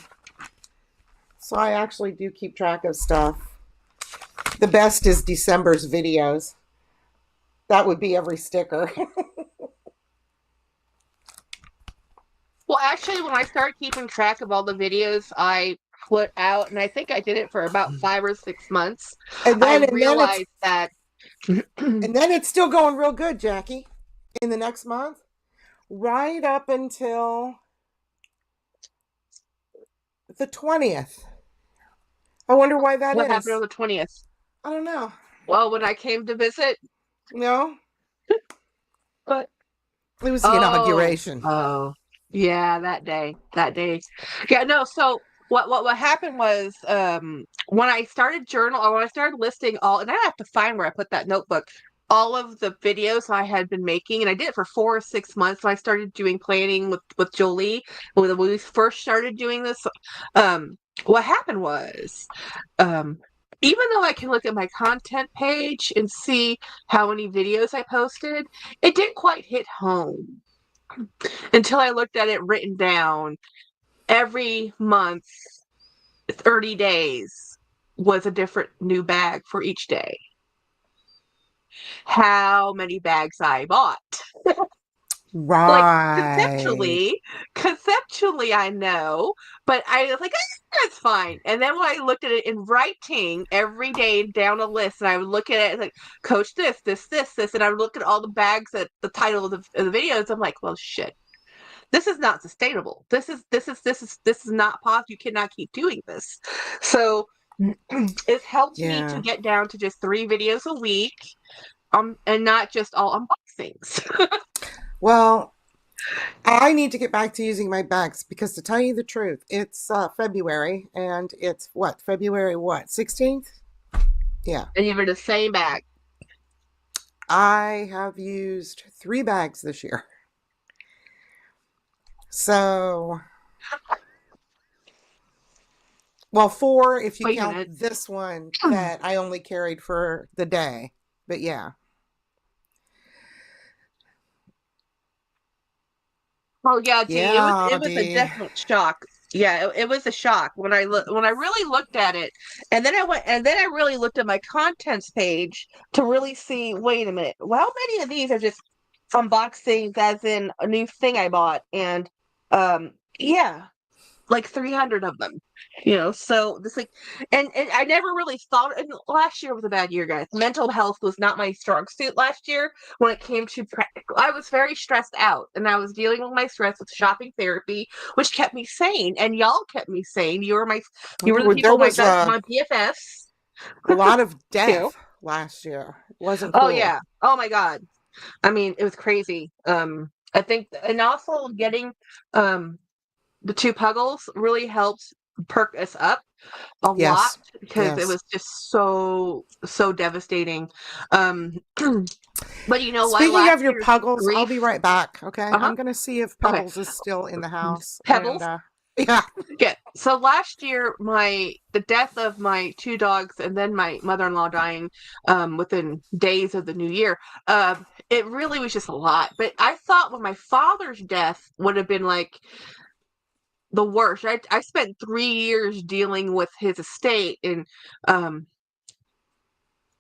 So I actually do keep track of stuff. The best is December's videos. That would be every sticker. Well, actually, when I started keeping track of all the videos I put out, and I think I did it for about 5 or 6 months, and then I realized that... And then it's still going real good, Jackie, in the next month. Right up until the 20th. I wonder why that is. What happened on the 20th? I don't know. Well, when I came to visit? No. But it was the inauguration. Oh. Yeah, that day. Yeah, no, so what happened was when I started when I started listing and I have to find where I put that notebook, all of the videos I had been making, and I did it for 4 or 6 months. So I started doing planning with Jolee when we first started doing this. What happened was, even though I can look at my content page and see how many videos I posted, it didn't quite hit home until I looked at it written down. Every month, 30 days was a different new bag for each day. How many bags I bought. Right. Like, conceptually I know, but I was like, that's fine. And then when I looked at it in writing every day down a list, and I would look at it like, Coach this, and I would look at all the bags at the title of the videos. I'm like, well, shit. This is not sustainable. This is not possible. You cannot keep doing this. So it helped me to get down to just 3 videos a week, and not just all unboxings. Well, I need to get back to using my bags because, to tell you the truth, it's February, and it's February 16th? Yeah. And you're in the same bag. I have used 3 bags this year. So, well, 4 if you count this one that I only carried for the day. But yeah. Oh yeah, Dee, it was a definite shock. Yeah, it was a shock when I really looked at it, and then I really looked at my contents page to really see. Wait a minute, well, how many of these are just unboxings, as in a new thing I bought? And yeah, like 300 of them, so this like, and I never really thought, and last year was a bad year, guys. Mental health was not my strong suit last year when it came to practical. I was very stressed out, and I was dealing with my stress with shopping therapy, which kept me sane, and y'all kept me sane. You were the There people, was my BFFs. a lot of You know? death last year. It wasn't Oh cool. yeah. Oh my God. I mean, it was crazy. I think, and also getting the 2 Puggles really helped perk us up a lot, because it Yes. was just so devastating. But you know what? Speaking Last of your year's Puggles, I'll grief. be right back. Okay. Uh-huh. I'm going to see if Okay. Pebbles is still in the house. Pebbles? And, yeah. Yeah. So last year, the death of my 2 dogs and then my mother-in-law dying within days of the new year, it really was just a lot. But I thought when my father's death would have been like the worst. I spent 3 years dealing with his estate, and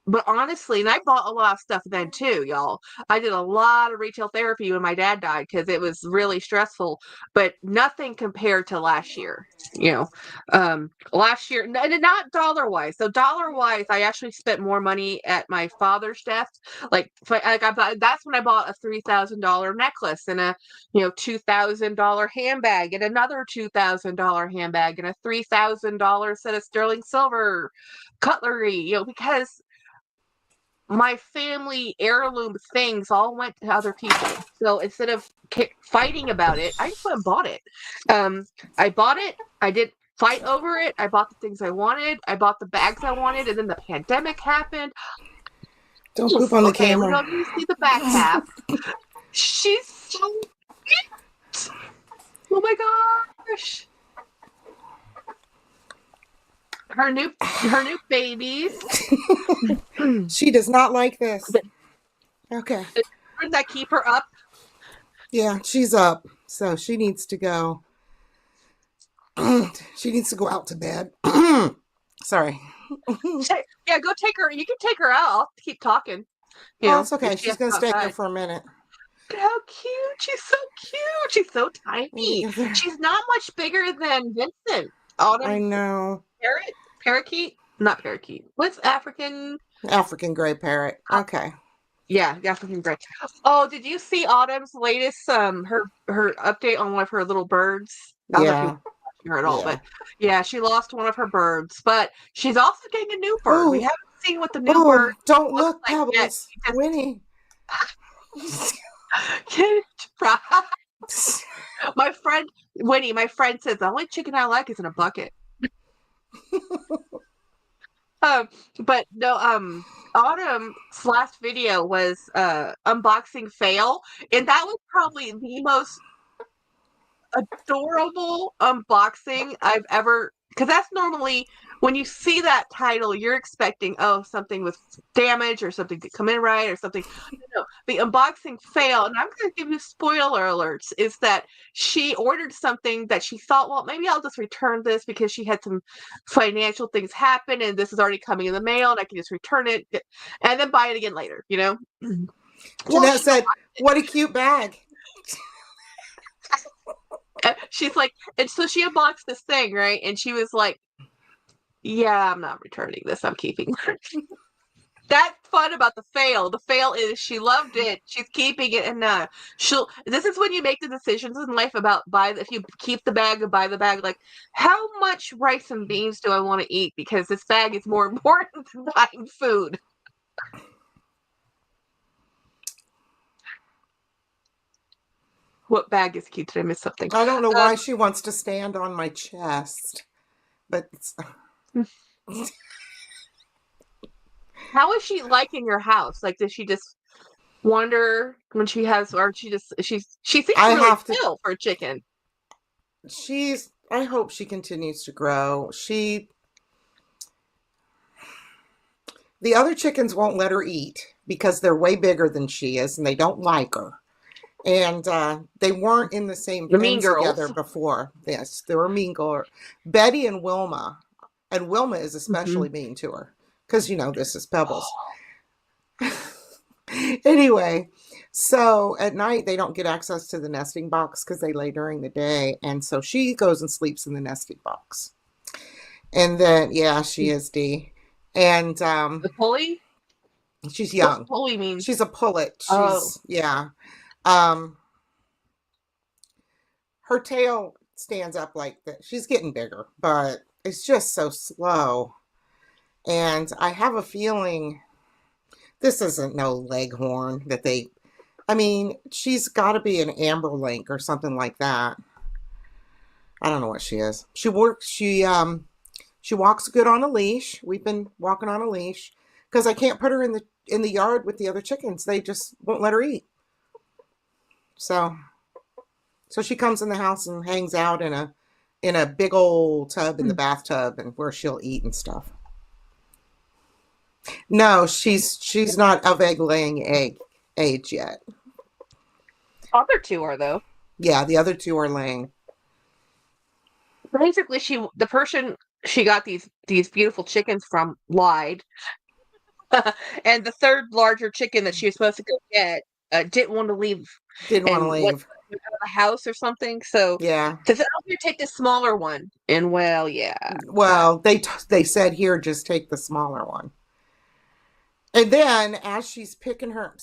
but honestly, and I bought a lot of stuff then too, y'all. I did a lot of retail therapy when my dad died because it was really stressful, but nothing compared to last year. Last year, not dollar wise. So dollar wise, I actually spent more money at my father's death. That's when I bought a $3,000 necklace and a $2,000 handbag and another $2,000 handbag and a $3,000 set of sterling silver cutlery. Because my family heirloom things all went to other people. So instead of fighting about it, I just went and bought it. I bought it. I did fight over it. I bought the things I wanted. I bought the bags I wanted, and then the pandemic happened. Don't poop on the camera. We don't need to see the back half. She's so cute. Oh my gosh. Her new babies. She does not like this. Okay. Does that keep her up? Yeah, she's up. So she needs to go. She needs to go out to bed. Sorry. Yeah, go take her. You can take her out. I'll keep talking. It's okay. She's going to stay here for a minute. How cute. She's so cute. She's so tiny. She's not much bigger than Vincent. I know. Parakeet? Not parakeet. What's African? African gray parrot. Okay. Yeah, African gray. Oh, did you see Autumn's latest her update on one of her little birds? Yeah. Her at all, but yeah, she lost one of her birds, but she's also getting a new bird. We haven't seen what the new bird. Don't look, Pebbles. Winnie. My friend Winnie, says the only chicken I like is in a bucket. But no, Autumn's last video was unboxing fail, and that was probably the most adorable unboxing I've ever, because that's normally when you see that title, you're expecting something with damage or something to come in right or something. No, the unboxing fail, and I'm going to give you spoiler alerts, is that she ordered something that she thought, well, maybe I'll just return this because she had some financial things happen and this is already coming in the mail and I can just return it and then buy it again later, Jeanette said, what a cute bag. She's like, and so she unboxed this thing, right? And she was like, yeah, I'm not returning this. I'm keeping it. That's fun about the fail. The fail is she loved it. She's keeping it, and this is when you make the decisions in life about if you keep the bag or buy the bag, like how much rice and beans do I want to eat? Because this bag is more important than buying food. What bag is cute? Did I miss something? I don't know why she wants to stand on my chest, but how is she like in your house? Like, does she just wander when she has, or she seems really still for a chicken? I hope she continues to grow. The other chickens won't let her eat because they're way bigger than she is, and they don't like her. And they weren't in the same pen together before. Yes, they were mean girls. Betty and Wilma. And Wilma is especially mean to her. Because, this is Pebbles. Anyway, So at night, they don't get access to the nesting box because they lay during the day. And so she goes and sleeps in the nesting box. And then, yeah, she is D. And The pulley? she's What's young. pulley mean? She's a pullet. Oh. Yeah. Her tail stands up like that. She's getting bigger, but it's just so slow. And I have a feeling this isn't no leghorn that they, I mean, she's got to be an amber link or something like that. I don't know what she is. She walks good on a leash. We've been walking on a leash because I can't put her in the yard with the other chickens. They just won't let her eat. So she comes in the house and hangs out in a big old tub in the bathtub and where she'll eat and stuff. No, she's not of laying age yet. Other two are though. Yeah, the other two are laying. Basically, the person she got these beautiful chickens from lied, and the third larger chicken that she was supposed to go get didn't want to leave. Didn't want to leave. Went out of the house or something. So yeah, they said, "Oh, here, take the smaller one." And well, yeah. Well, they said here, just take the smaller one. And then as she's picking her up,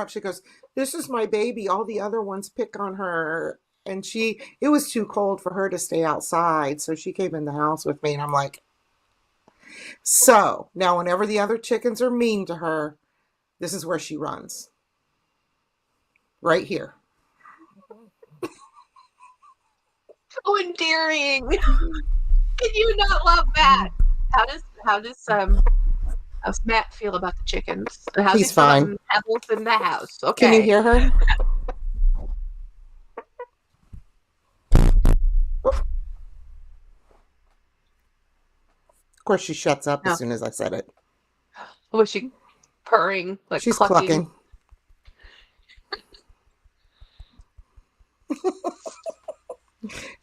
she goes, "This is my baby. All the other ones pick on her." And it was too cold for her to stay outside. So she came in the house with me and I'm like, so now whenever the other chickens are mean to her, this is where she runs. Right here. So endearing. Can you not love that? How's Matt feel about the chickens? How's He's fine. Pebbles in the house. Okay. Can you hear her? Of course, she shuts up as soon as I said it. Was she purring? Like she's clucking.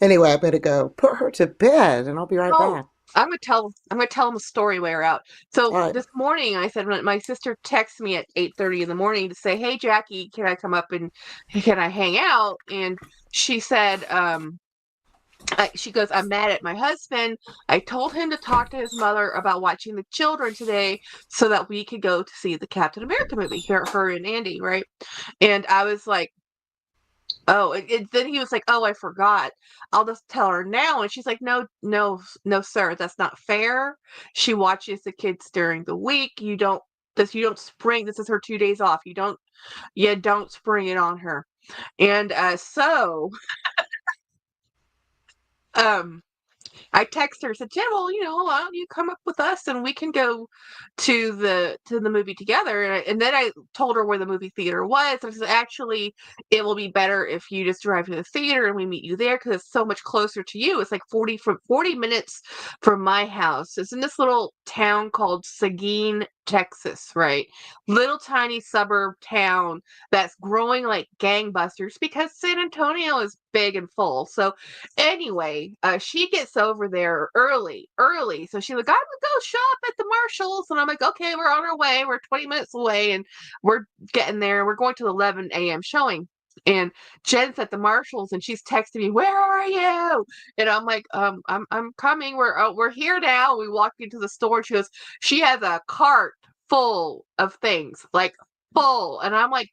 Anyway, I better go put her to bed, and I'll be right back. I'm gonna tell them a story while we're out. So this morning, I said my sister texted me at 8:30 in the morning to say, "Hey Jackie, can I come up and can I hang out?" And she said, she goes, "I'm mad at my husband. I told him to talk to his mother about watching the children today so that we could go to see the Captain America movie, her and Andy, right?" And I was like, oh, then he was like, "Oh, I forgot. I'll just tell her now." And she's like, no, sir, that's not fair. She watches the kids during the week. You don't spring. This is her 2 days off. You don't spring it on her. And so I text her, said, "Jen, well, why don't you come up with us and we can go to the movie together?" And then I told her where the movie theater was. I said, "Actually, it will be better if you just drive to the theater and we meet you there because it's so much closer to you. It's like 40 minutes from my house. It's in this little town called Seguin, Texas, right? Little tiny suburb town that's growing like gangbusters because San Antonio is big and full." So anyway, she gets over there early. So she's like, "I would go shop at the Marshalls." And I'm like, "Okay, we're on our way. We're 20 minutes away and we're getting there. We're going to the 11 a.m. showing." And Jen's at the Marshalls and she's texting me, "Where are you?" And I'm like, I'm coming. We're here now." We walked into the store and she has a cart full of things, like full. And I'm like,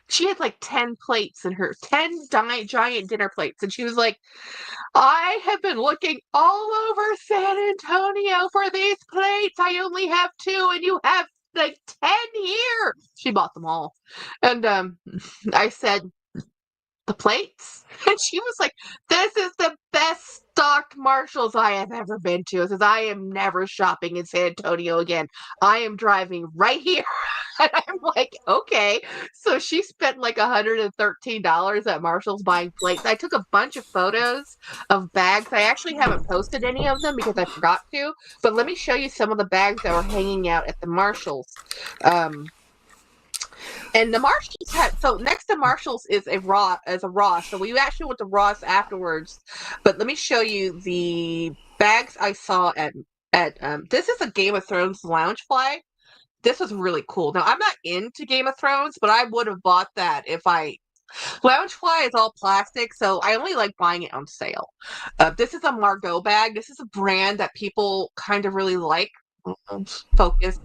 she had like 10 plates in her, 10 giant dinner plates. And she was like, "I have been looking all over San Antonio for these plates. I only have 2 and you have like 10 here." She bought them all. And I said, "The plates?" And she was like, "This is the best stocked Marshalls I have ever been to." It says, "I am never shopping in San Antonio again. I am driving right here." And I'm like, okay. So she spent like $113 at Marshall's buying plates. I took a bunch of photos of bags. I actually haven't posted any of them because I forgot to. But let me show you some of the bags that were hanging out at the Marshalls. And the Marshalls so next to Marshalls is a Ross. So we actually went to Ross afterwards. But let me show you the bags I saw at this is a Game of Thrones lounge flag. this was really cool. Now, I'm not into Game of Thrones, but I would have bought that if I... Loungefly is all plastic, so I only like buying it on sale. This is a Margot bag. This is a brand that people kind of really like. Focus.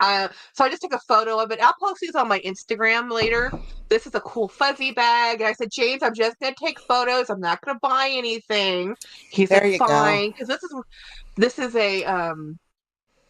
So I just took a photo of it. I'll post these on my Instagram later. This is a cool fuzzy bag. And I said, James, I'm just going to take photos. I'm not going to buy anything. He's There like, you fine. go. Because this is a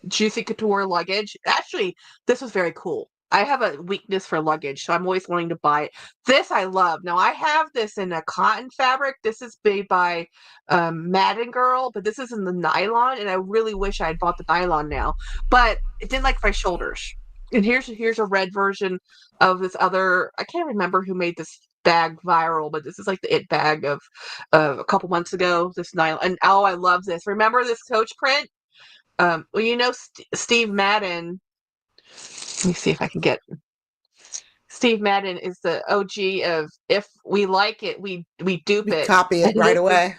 Juicy Couture luggage. Actually, this was very cool. I have a weakness for luggage, so I'm always wanting to buy it. This I love. Now, I have this in a cotton fabric. This is made by Madden Girl, but this is in the nylon, and I really wish I had bought the nylon now. But it didn't like my shoulders. And here's a red version of this other... I can't remember who made this bag viral, but this is like the it bag of a couple months ago. This nylon. And oh, I love this. Remember this Coach print? Well, you know, Steve Madden... Let me see if I can get... Steve Madden is the OG of if we like it, we dupe We it. copy it right away.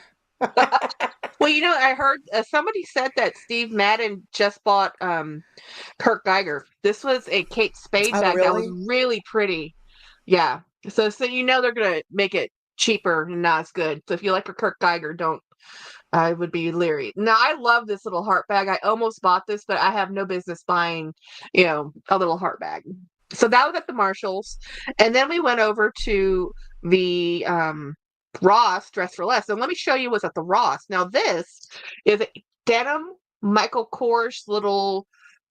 Well, you know, I heard somebody said that Steve Madden just bought Kurt Geiger. This was a Kate Spade Oh, bag that was really? really pretty. Yeah. So you know they're gonna make it cheaper and not as good. So if you like a Kurt Geiger, don't... I would be leery. Now, I love this little heart bag. I almost bought this, but I have no business buying, you know, a little heart bag. So that was at the Marshalls. And then we went over to the Ross Dress for Less. And let me show you what's at the Ross. Now, this is a denim Michael Kors little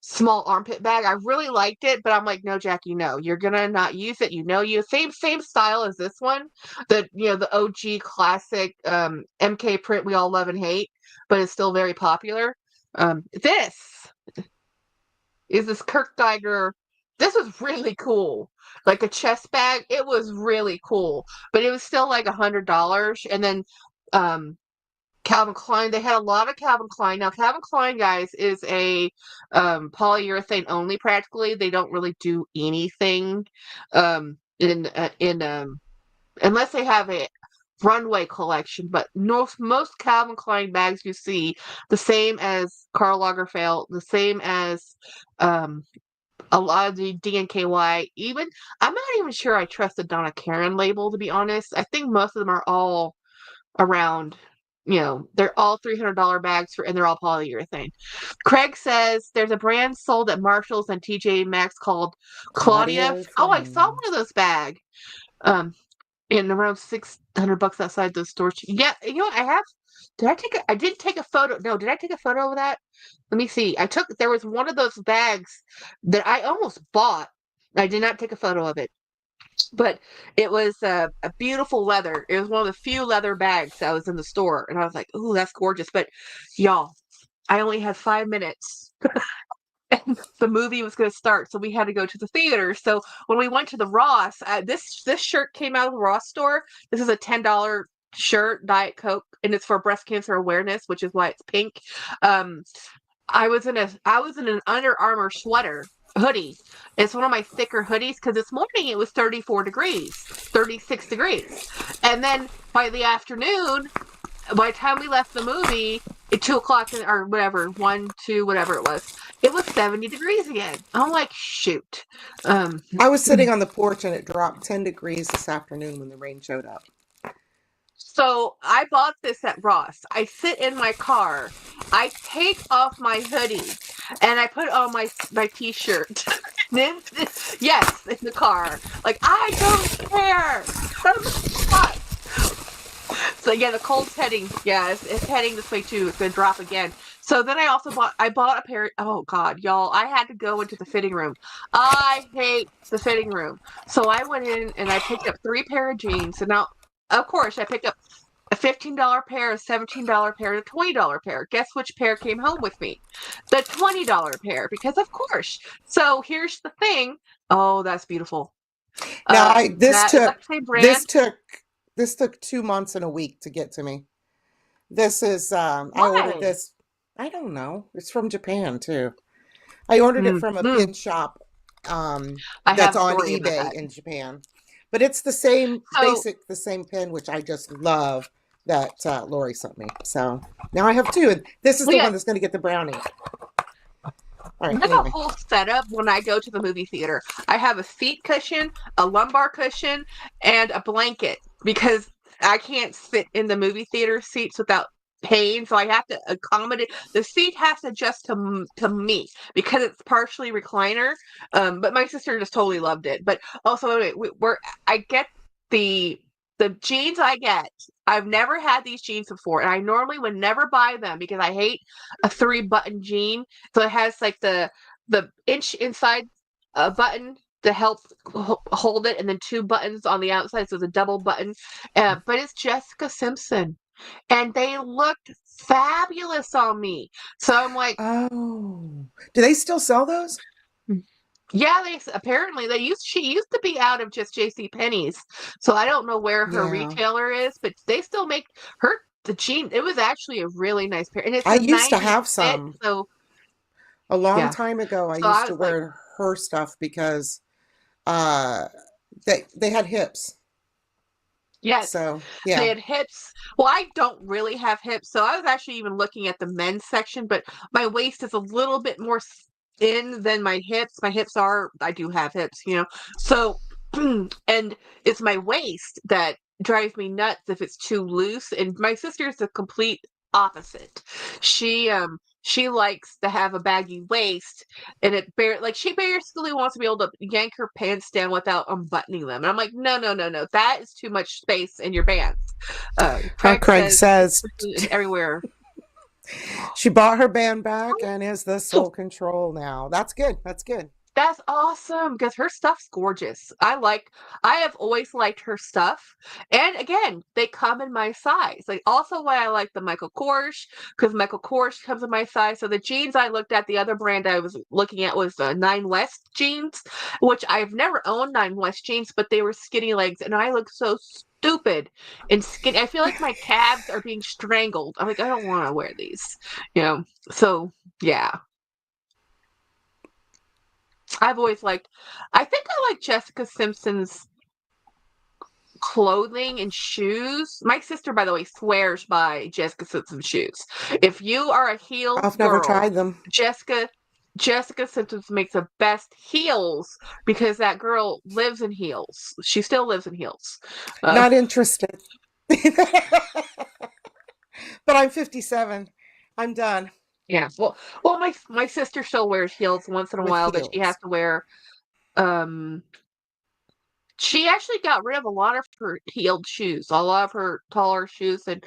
small armpit bag. I really liked it, but I'm like, no, Jackie, no, you're gonna not use it. You know, same style as this one, the OG classic MK print we all love and hate, but it's still very popular. This is this Kurt Geiger. This was really cool, like a chest bag. It was really cool, but it was still like $100. And then Calvin Klein, they had a lot of Calvin Klein. Now, Calvin Klein, guys, is a polyurethane only practically. They don't really do anything in unless they have a runway collection. But most Calvin Klein bags you see the same as Karl Lagerfeld, the same as a lot of the DNKY. Even I'm not even sure I trust the Donna Karan label, to be honest. I think most of them are all around, they're all $300 bags and they're all polyurethane. Craig says there's a brand sold at Marshalls and TJ Maxx called Claudia. Oh, I saw one of those bags. In around $600 outside the store. Yeah, you know what? I didn't take a photo. No, did I take a photo of that? Let me see. There was one of those bags that I almost bought. I did not take a photo of it. But it was a beautiful leather. It was one of the few leather bags that was in the store. And I was like, ooh, that's gorgeous. But y'all, I only had 5 minutes. And the movie was going to start, so we had to go to the theater. So when we went to the Ross, this shirt came out of the Ross store. This is a $10 shirt, Diet Coke, and it's for breast cancer awareness, which is why it's pink. I was in an Under Armour sweater hoodie. It's one of my thicker hoodies because this morning it was 36 degrees. And then by the afternoon, by the time we left the movie at 2 o'clock or whatever, 1, 2, whatever it was 70 degrees again. I'm like, shoot. I was sitting on the porch and it dropped 10 degrees this afternoon when the rain showed up. So I bought this at Ross. I sit in my car. I take off my hoodie and I put on my t-shirt. Yes, in the car. Like, I don't care. So yeah, the cold's heading. Yeah, it's heading this way too. It's gonna drop again. So then I bought a pair. Oh God, y'all! I had to go into the fitting room. I hate the fitting room. So I went in and I picked up 3 pair of jeans. And now, of course, I picked up a $15 pair, a $17 pair, and a $20 pair. Guess which pair came home with me? The $20 pair, because of course. So here's the thing. Oh, that's beautiful. Now this took 2 months and a week to get to me. This is I ordered this. I don't know. It's from Japan too. I ordered it from a pin shop that's on eBay in Japan. But it's the same the same pin, which I just love, that Lori sent me. So now I have 2. And this is the one that's going to get the brownie. All I right. have a Anyway. whole setup when I go to the movie theater. I have a seat cushion, a lumbar cushion, and a blanket because I can't sit in the movie theater seats without pain, so I have to accommodate. The seat has to adjust to me because it's partially recliner. But my sister just totally loved it. But also, I get the jeans I get. I've never had these jeans before, and I normally would never buy them because I hate a 3-button jean. So it has like the inch inside button to help hold it, and then 2 buttons on the outside, so it's a double button. But it's Jessica Simpson, and they looked fabulous on me. So I'm like, Oh, do they still sell those? yeah, she used to be out of just J.C. Penney's, so I don't know where her Yeah. retailer is, but they still make the jeans. It was actually a really nice pair, and it's I a used to 90s have fit, some so a long yeah. time ago. I So I used to was like, wear her stuff because uh they had hips. yes, So they yeah. had hips. Well, I don't really have hips, so I was actually even looking at the men's section, but my waist is a little bit more thin than my hips. I do have hips, So, and it's my waist that drives me nuts if it's too loose. And my sister's the complete opposite. She likes to have a baggy waist, and she basically wants to be able to yank her pants down without unbuttoning them. And I'm like, no, no, no, no, that is too much space in your pants. Craig Craig says everywhere. she bought her band back and is the sole control now. That's good. That's good. That's awesome because her stuff's gorgeous. I have always liked her stuff. And again, they come in my size. Like also why I like the Michael Kors, because Michael Kors comes in my size. So the jeans I looked at, the other brand I was looking at was the Nine West jeans, which I've never owned Nine West jeans, but they were skinny legs and I look so stupid and skinny. I feel like my calves are being strangled. I'm like, I don't want to wear these. So yeah. I've always liked, I think I like Jessica Simpson's clothing and shoes. My sister, by the way, swears by Jessica Simpson's shoes. If you are a heeled I've never girl, tried them. Jessica Simpson makes the best heels because that girl lives in heels. She still lives in heels. Not interested. But I'm 57. I'm done Yeah. Well, my sister still wears heels once in a with while, but she has heels. to wear she actually got rid of a lot of her heeled shoes, a lot of her taller shoes, and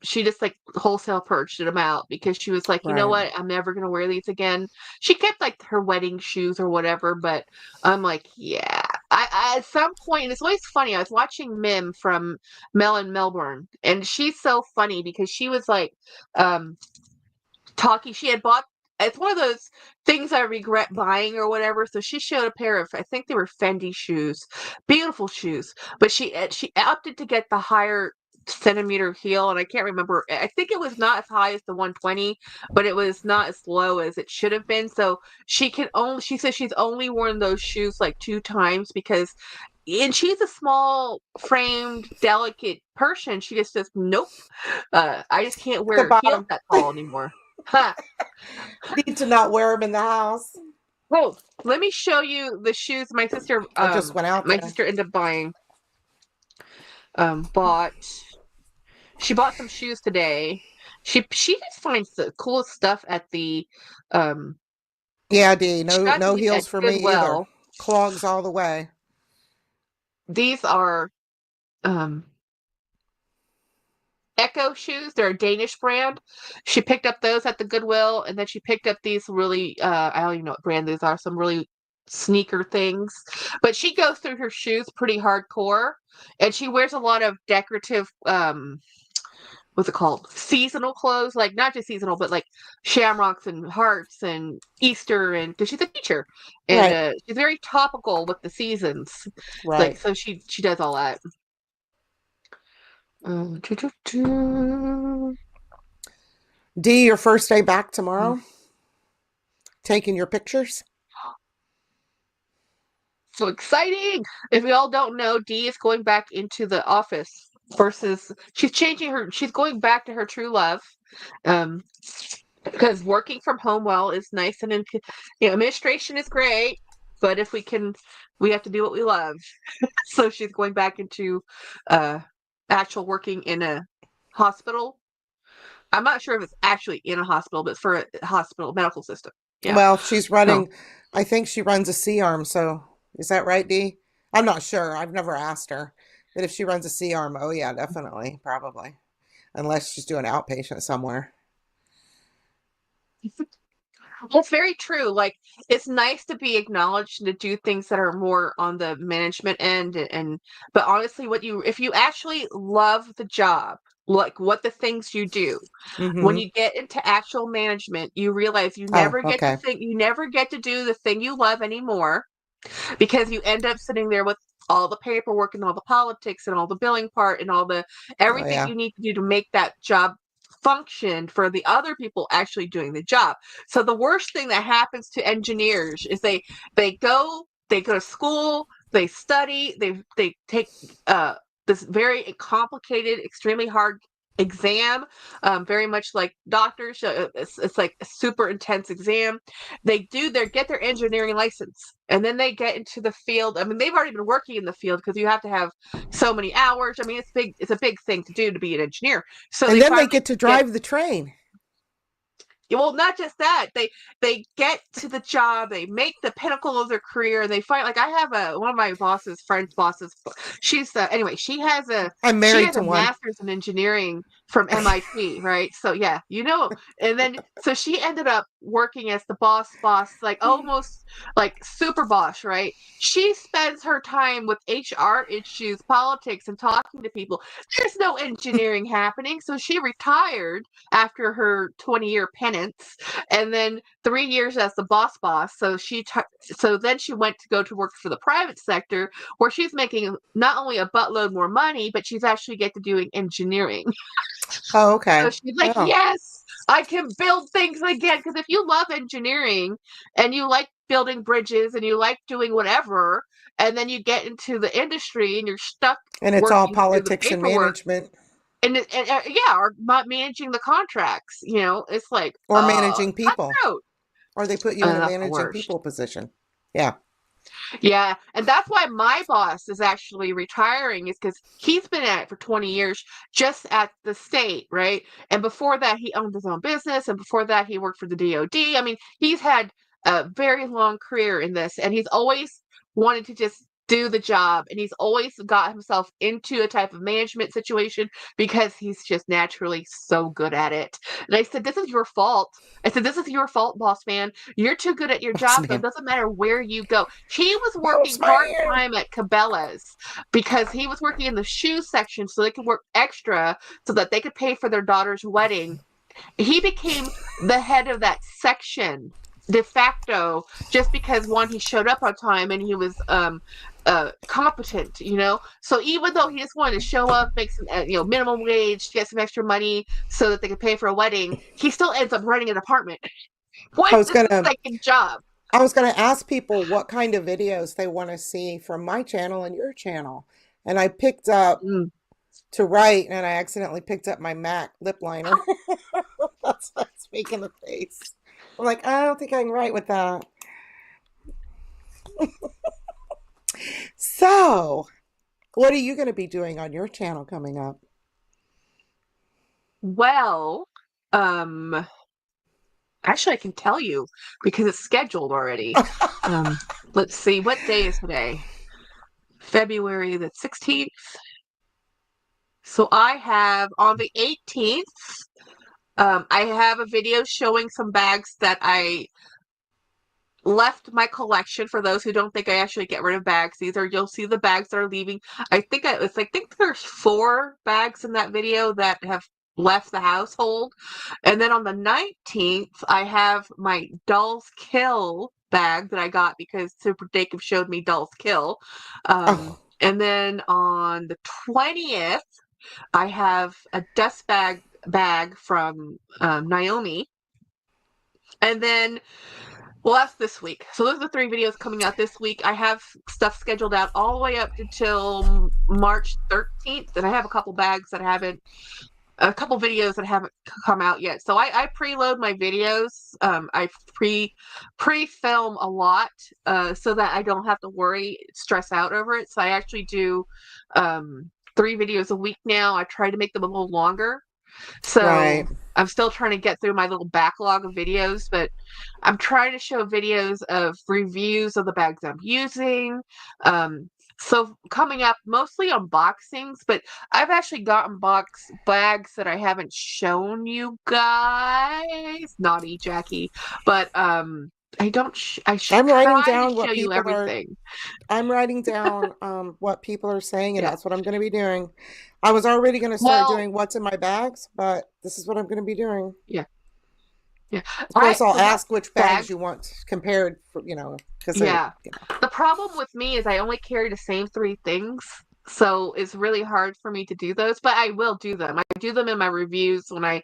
she just like wholesale purchased them out because she was like, you know Right. what, I'm never gonna wear these again. She kept like her wedding shoes or whatever, but I'm like, yeah. I at some point, and it's always funny. I was watching Mim from Mel in Melbourne, and she's so funny because she was like, talking. She had bought. It's one of those things I regret buying or whatever. So she showed a pair of, I think they were Fendi shoes, beautiful shoes. But she opted to get the higher centimeter heel, and I can't remember. I think it was not as high as the 120, but it was not as low as it should have been. So she says she's only worn those shoes like 2 times because. And she's a small framed, delicate person. She just says, nope. I just can't The wear heels bottom. that tall anymore. Huh. Need to not wear them in the house. Oh, let me show you the shoes my sister I just went out there. ended up buying. Bought she bought some shoes today. She just finds the coolest stuff at the Yeah, Dee. she got No these at heels for me either. Goodwill. Clogs all the way. These are Echo shoes. They're a Danish brand. She picked up those at the Goodwill, and then she picked up these really, I don't even know what brand these are, some really sneaker things. But she goes through her shoes pretty hardcore, and she wears a lot of decorative, what's it called? Seasonal clothes, like not just seasonal, but like shamrocks and hearts and Easter, and because she's a teacher, and Right. she's very topical with the seasons. Like Right. so, she does all that. Dee, your first day back tomorrow? Taking your pictures? So exciting! If you all don't know, Dee is going back into the office she's going back to her true love. because working from home is nice, and administration is great, but if we have to do what we love. So she's going back into actual working in a hospital. I'm not sure if it's actually in a hospital, but it's for a hospital medical system. Yeah. Well, she's So running, I think she runs a C-arm, so is that right, Dee? I'm not sure. I've never asked her. But if she runs a C-arm, oh yeah, definitely, probably. Unless she's doing outpatient somewhere. it's very true. Like, it's nice to be acknowledged and to do things that are more on the management end, but honestly, if you actually love the job, like what the things you do, when Mm-hmm. you get into actual management, you realize you Oh, never get to okay. think, you never get to do the thing you love anymore, because you end up sitting there with all the paperwork and all the politics and all the billing part and all the Oh, everything yeah. you need to do to make that job function for the other people actually doing the job. So the worst thing that happens to engineers is they go to school, they study, they take this very complicated, extremely hard exam, very much like doctors. It's like a super intense exam. They get their engineering license, and then they get into the field. I mean, they've already been working in the field because you have to have so many hours. I mean, it's a big thing to do to be an engineer. So And they then they finally get to drive the train. well, not just that. They get to the job, they make the pinnacle of their career, and they find, like, I have one of my friend's bosses. She's anyway, I'm she married has to a one. master's in engineering from MIT, right? So yeah, and then so she ended up working as the boss, like almost like super boss, right? She spends her time with HR issues, politics, and talking to people. There's no engineering happening, so she retired after her 20-year penance, and then 3 years as the boss. So then she went to go to work for the private sector, where she's making not only a buttload more money, but she's actually get to doing engineering. Oh, okay. So she's like, Oh. yes, I can build things again. Because if you love engineering and you like building bridges and you like doing whatever, and then you get into the industry and you're stuck And it's all working through the politics and paperwork, management. yeah, or not managing the contracts, it's like, Or managing cut people. throat. Or they put you in a That's the managing worst. people position. Yeah. Yeah, and that's why my boss is actually retiring, is because he's been at it for 20 years, just at the state, right? And before that, he owned his own business, and before that, he worked for the DOD. I mean, he's had a very long career in this, and he's always wanted to just do the job, and he's always got himself into a type of management situation because he's just naturally so good at it. And I said, this is your fault. I said, this is your fault, boss man. You're too good at your Boss job, so it man. doesn't matter where you go. He was Boss working man. part-time at Cabela's because he was working in the shoe section so they could work extra so that they could pay for their daughter's wedding. He became the head of that section de facto just because, one, he showed up on time and he was competent, So even though he just wanted to show up, make some minimum wage, get some extra money so that they could pay for a wedding, he still ends up running an apartment. What's his second job? I was gonna ask people what kind of videos they want to see from my channel and your channel. And I picked up to write, and I accidentally picked up my MAC lip liner. That's why it's making the face. I'm like, I don't think I can write with that. So, what are you going to be doing on your channel coming up? Well, actually, I can tell you because it's scheduled already. Let's see, what day is today? February the 16th. So I have on the 18th, I have a video showing some bags that I left my collection. For those who don't think I actually get rid of bags, you'll see the bags that are leaving. I think there's 4 bags in that video that have left the household. And then on the 19th, I have my Dolls Kill bag that I got because Super Jacob showed me Dolls Kill. And then on the 20th, I have a dust bag from Naomi. And then, well, that's this week. So those are the 3 videos coming out this week. I have stuff scheduled out all the way up until March 13th, and I have a couple bags that I haven't a couple videos that haven't come out yet. So I preload my videos. I pre-film a lot so that I don't have to stress out over it. So I actually do 3 videos a week now. I try to make them a little longer. So Right. I'm still trying to get through my little backlog of videos, but I'm trying to show videos of reviews of the bags I'm using. So coming up, mostly unboxings, but I've actually gotten bags that I haven't shown you guys. Naughty Jackie, but I don't. I'm writing try to down show what you people are. everything. I'm writing down what people are saying, and Yeah. that's what I'm going to be doing. I was already going to start Well, doing what's in my bags, but this is what I'm going to be doing. yeah. Of course, I'll The one ask which bag. bags you want compared, for, because Yeah. The problem with me is I only carry the same 3 things. So it's really hard for me to do those, but I will do them. I do them in my reviews when I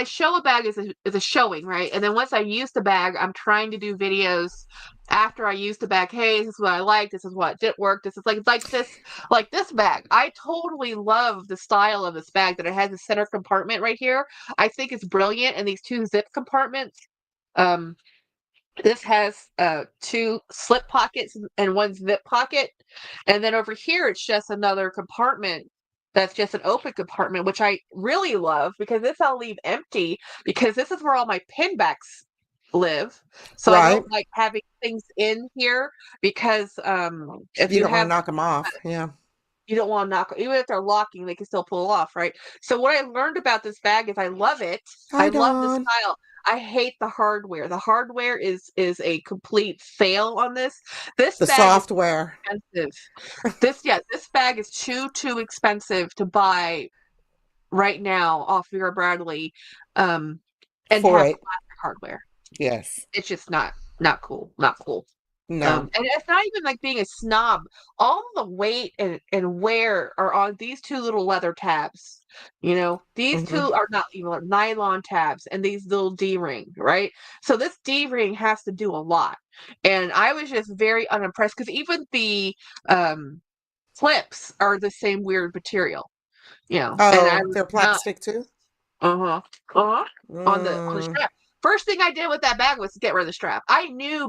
show a bag is a showing, right? And then once I use the bag, I'm trying to do videos after I use the bag. Hey, this is what I like. This is what didn't work. This is like this bag. I totally love the style of this bag that it has a center compartment right here. I think it's brilliant, and these 2 zip compartments. This has 2 slip pockets and 1 zip pocket. And then over here, it's just another compartment that's just an open compartment, which I really love because this I'll leave empty because this is where all my pin backs live. So I Right. don't like having things in here because if You you don't want have to knock them off. Yeah. you don't want to knock, even if they're locking, they can still pull off, right? So what I learned about this bag is I love it. Hi, I love the Dawn. style. I hate the hardware. The hardware is a complete fail on this. This The bag software. is expensive. This bag is too expensive to buy right now off Vera Bradley, and For have it. plastic hardware. Yes. It's just not cool. Not cool. No. And it's not even like being a snob. All the weight and wear are on these 2 little leather tabs. These 2 are not even nylon tabs and these little D-ring, right? So this D-ring has to do a lot. And I was just very unimpressed because even the clips are the same weird material, and I was They're not plastic too? on the strap. First thing I did with that bag was to get rid of the strap. I knew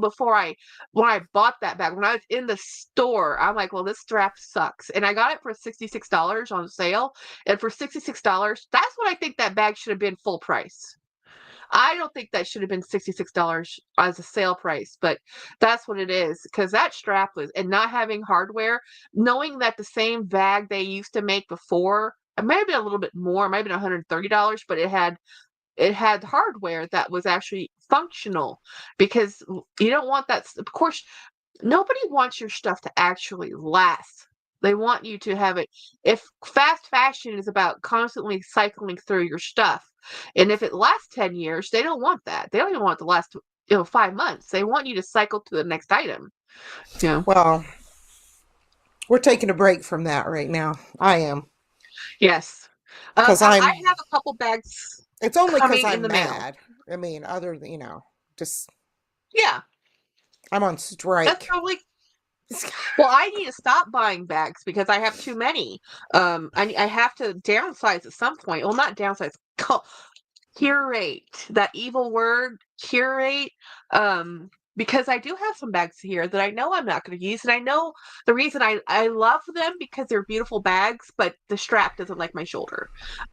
when I bought that bag, when I was in the store, I'm like, well, this strap sucks. And I got it for $66 on sale. And for $66, that's what I think that bag should have been full price. I don't think that should have been $66 as a sale price, but that's what it is. Because that strap and not having hardware, knowing that the same bag they used to make before, it might have been a little bit more, it might have been $130, but it had hardware that was actually functional because you don't want that. Of course, nobody wants your stuff to actually last. They want you to have it. If fast fashion is about constantly cycling through your stuff, and if it lasts 10 years, they don't want that. They don't even want it to last 5 months. They want you to cycle to the next item. Well, we're taking a break from that right now. I am. Yes. Because I have a couple bags. It's only because coming in I'm the mail. mad. I mean, other than, just Yeah. I'm on strike. That's probably. Well, I need to stop buying bags because I have too many. I have to downsize at some point. Well, not downsize. Curate. That evil word, curate. Because I do have some bags here that I know I'm not going to use, and I know the reason I love them because they're beautiful bags, but the strap doesn't like my shoulder.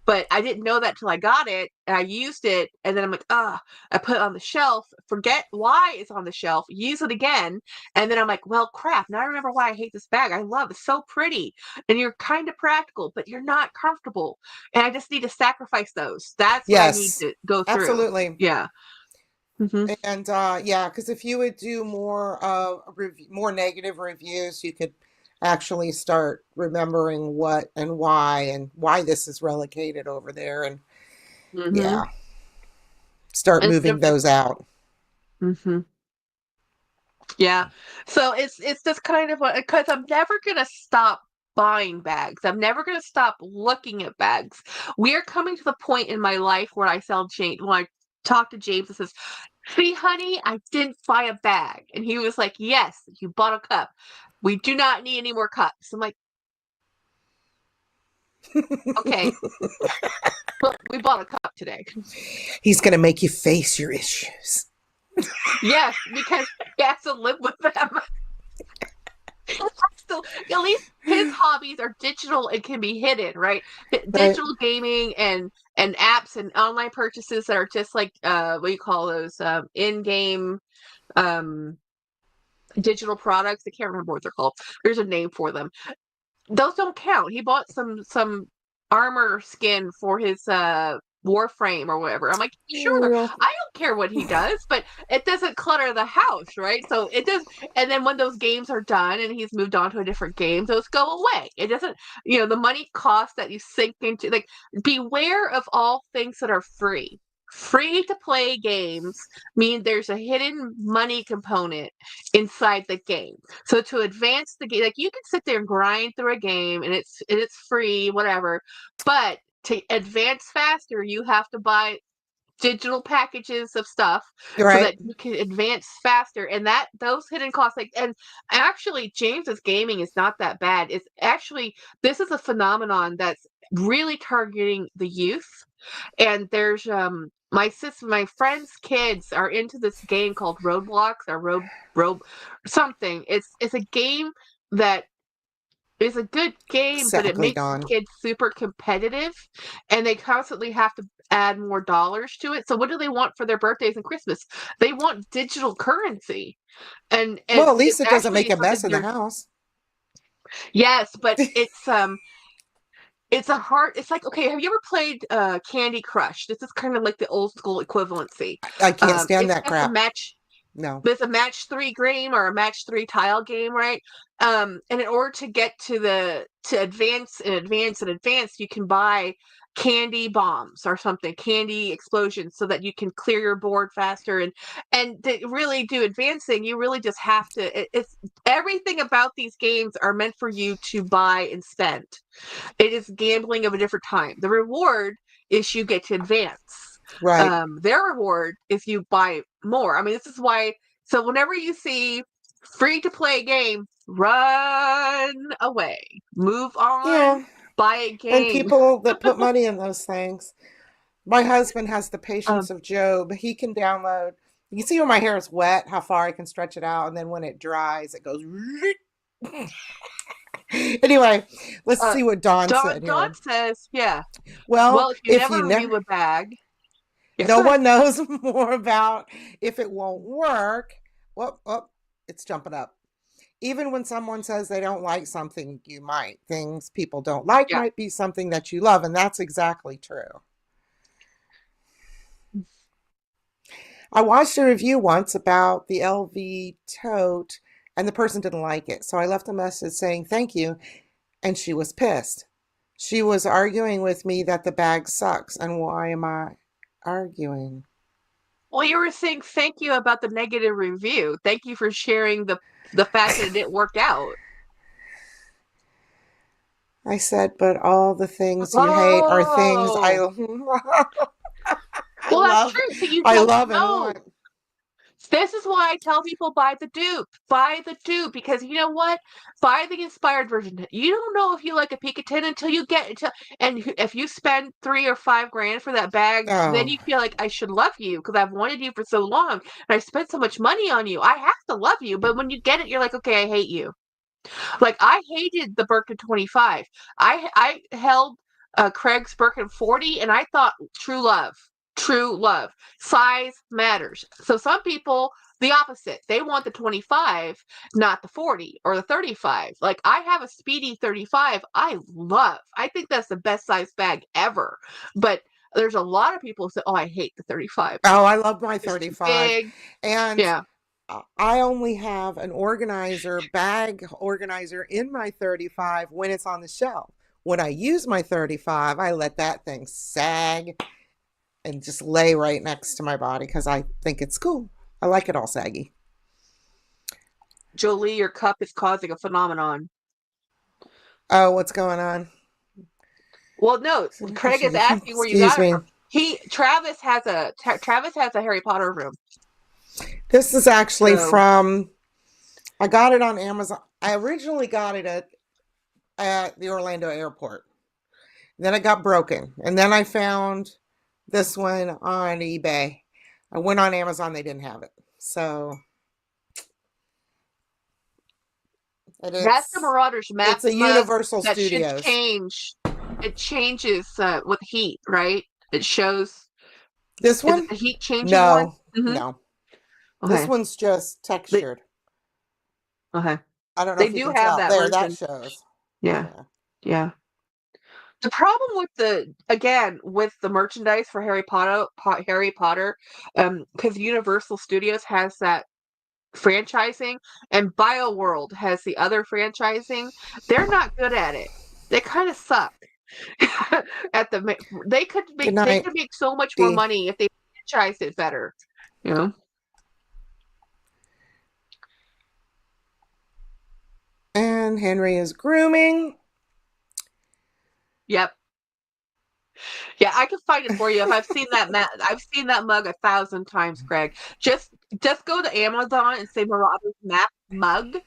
But I didn't know that till I got it, and I used it, and then I'm like, I put it on the shelf, forget why it's on the shelf, use it again, and then I'm like, well, crap, now I remember why I hate this bag. I love it. It's so pretty, and you're kind of practical, but you're not comfortable, and I just need to sacrifice those. That's what I need to go through. Absolutely. Yeah. Mm-hmm. And because if you would do more more negative reviews, you could actually start remembering what and why this is relocated over there, and start moving those out. Yeah. So it's just kind of because I'm never gonna stop buying bags. I'm never going to stop looking at bags. We are coming to the point in my life where I when I talk to James and says, see, honey, I didn't buy a bag. And he was like, yes, you bought a cup. We do not need any more cups. I'm like, Okay. But we bought a cup today. He's going to make you face your issues. Yes, because he has to live with them. So at least his hobbies are digital and can be hidden, right? Digital gaming and apps and online purchases that are just like what do you call those in-game digital products. I can't remember what they're called. There's a name for them. Those don't count. He bought some armor skin for his Warframe or whatever. I'm like, sure, I don't care what he does, but it doesn't clutter the house, right? So it does. And then when those games are done and he's moved on to a different game, those go away. It doesn't, the money cost that you sink into, like, beware of all things that are free. Free to play games mean there's a hidden money component inside the game. So to advance the game, like, you can sit there and grind through a game and it's free, whatever, but to advance faster, you have to buy digital packages of stuff so that you can advance faster. And that those hidden costs, like, and actually James's gaming is not that bad. It's actually, this is a phenomenon that's really targeting the youth. And there's my friend's kids are into this game called Roadblocks or Road something. It's a game that is a good game, but it makes the kids super competitive, and they constantly have to add more dollars to it. So what do they want for their birthdays and Christmas? They want digital currency. And well, at least it doesn't make a mess in the house. Yes, but it's like, okay, have you ever played Candy Crush? This is kind of like the old school equivalency. I can't stand that crap. No. It's a match 3 game or a match 3 tile game, right? And in order to get to advance, you can buy candy bombs or something, candy explosions, so that you can clear your board faster. And to really do advancing, you really just have to. It's everything about these games are meant for you to buy and spend. It is gambling of a different time. The reward is you get to advance. Right. Their reward is you buy more. I mean, this is why. So whenever you see free to play game, run away, move on, buy a game. And people that put money in those things. My husband has the patience of Job. He can download. You can see when my hair is wet, how far I can stretch it out, and then when it dries, it goes. Anyway, let's see what Dawn said here. Dawn says, yeah. Well, if you never review a bag. Yes, no one knows more about if it won't work. Well, it's jumping up. Even when someone says they don't like something, you might. Things people don't like might be something that you love, and that's exactly true. I watched a review once about the LV tote, and the person didn't like it. So I left a message saying thank you, and she was pissed. She was arguing with me that the bag sucks, and why am I arguing? Well, you were saying thank you about the negative review. Thank you for sharing the fact that it didn't work out. I said, but all the things you hate are things I well, that's true. So you I love and want. This is why I tell people buy the dupe. Buy the dupe, because you know what? Buy the inspired version. You don't know if you like a Pikatin until you get it. And if you spend $3 or $5 grand for that bag, then you feel like I should love you because I've wanted you for so long and I spent so much money on you. I have to love you. But when you get it, you're like, okay, I hate you. Like, I hated the Birkin 25. I held Craig's Birkin 40, and I thought true love. Size matters. So some people, the opposite. They want the 25, not the 40 or the 35. Like, I have a Speedy 35 I love. I think that's the best size bag ever. But there's a lot of people who say, oh, I hate the 35. Oh, I love my 35. Big. And I only have an bag organizer in my 35 when it's on the shelf. When I use my 35, I let that thing sag and just lay right next to my body because I think it's cool. I like it all saggy. Jolee, your cup is causing a phenomenon. Oh, what's going on? Well, no, Craig is asking where you got it from. Travis has a Harry Potter room. This is actually from, I got it on Amazon. I originally got it at the Orlando airport. Then it got broken. And then I found this one on eBay. I went on Amazon, they didn't have it. So That's the Marauders map it's a mug Universal that should Studios. change. It changes with heat, right? It shows. This Is one? it the heat changing one? No. Okay. This one's just textured. Okay. I don't know They if you do can have tell. that There, version. that shows. Yeah. Yeah. The problem with with the merchandise for Harry Potter, because Universal Studios has that franchising and BioWorld has the other franchising, they're not good at it. They kind of suck. They could make so much more money if they franchised it better. You know. And Henry is grooming. Yep. Yeah, I can find it for you. If I've seen that I've seen that mug 1,000 times, Craig. Just go to Amazon and say Marauders map mug,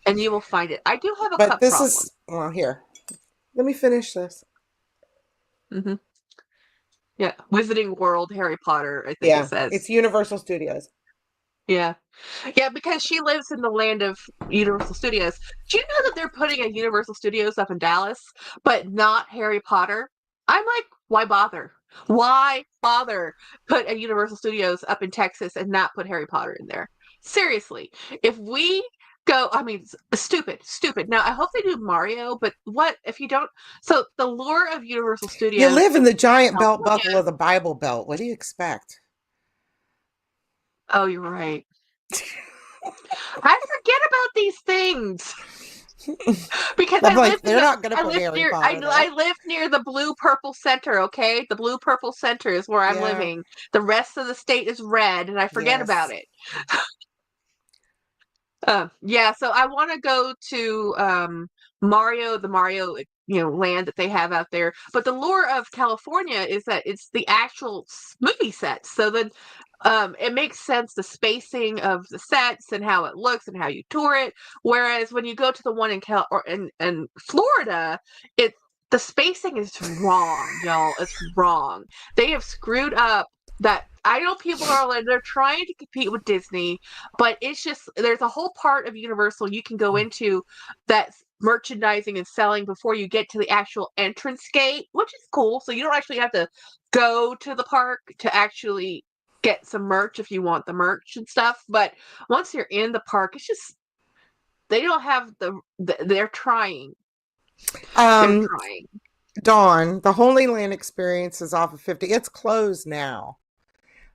and you will find it. I do have a cup problem. Here. Let me finish this. Mm-hmm. Yeah, Wizarding World Harry Potter, I think it says. It's Universal Studios. Yeah. Yeah, because she lives in the land of Universal Studios. Do you know that they're putting a Universal Studios up in Dallas, but not Harry Potter? I'm like, why bother? Why bother put a Universal Studios up in Texas and not put Harry Potter in there? Seriously. If we go, I mean, stupid. Now, I hope they do Mario, but what if you don't? So the lure of Universal Studios. You live in the giant belt buckle of the Bible Belt. What do you expect? Oh, you're right. I forget about these things. Because they're not going to put Harry Potter there. I live near the Blue Purple Center, okay? The Blue Purple Center is where I'm living. The rest of the state is red, and I forget about it. So I want to go to the Mario land that they have out there. But the lure of California is that it's the actual movie sets. So then it makes sense, the spacing of the sets and how it looks and how you tour it. Whereas when you go to the one in Florida, the spacing is wrong, y'all. It's wrong. They have screwed up that. I know people they're trying to compete with Disney, but it's just, there's a whole part of Universal you can go into that's merchandising and selling before you get to the actual entrance gate, which is cool. So you don't actually have to go to the park to actually get some merch if you want the merch and stuff. But once you're in the park, it's just, they don't have they're trying. They're trying. Dawn, the Holy Land experience is off of 50. It's closed now.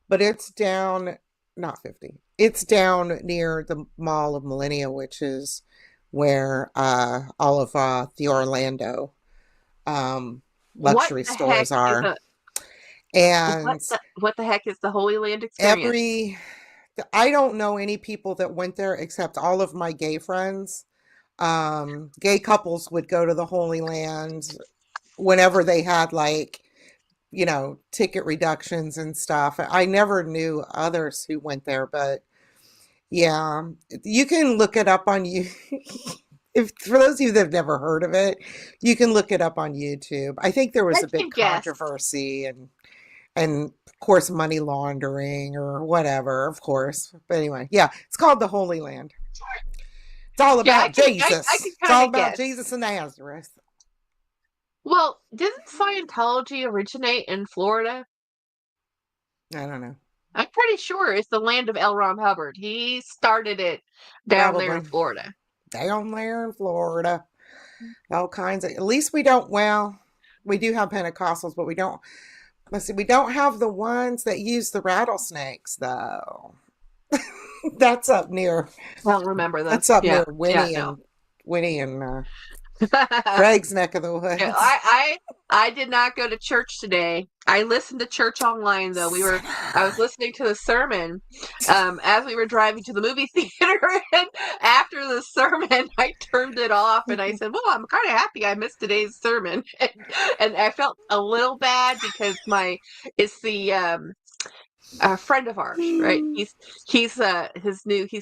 But it's down, not 50. It's down near the Mall of Millennia, which is where all of the Orlando luxury stores are. And what the heck is the Holy Land experience? I don't know any people that went there except all of my gay friends. Gay couples would go to the Holy Land whenever they had ticket reductions and stuff. I never knew others who went there, but yeah, you can look it up on you. For those of you that have never heard of it, you can look it up on YouTube. I think there was a big controversy and of course money laundering or whatever, of course. But anyway, yeah, it's called the Holy Land. It's all about Jesus. It's all about Jesus of Nazareth. Well, didn't Scientology originate in Florida? I don't know. I'm pretty sure it's the land of L. Ron Hubbard. He started it down there in Florida. Down there in Florida. All kinds of, at least we don't, we do have Pentecostals, but we don't have the ones that use the rattlesnakes, though. That's up near. I don't remember that. That's up near Winnie and Craig's neck of the woods. Yeah, I did not go to church today. I listened to church online though. I was listening to the sermon as we were driving to the movie theater, and after the sermon I turned it off and I said, well, I'm kind of happy I missed today's sermon. And I felt a little bad because it's the a friend of ours, right? He's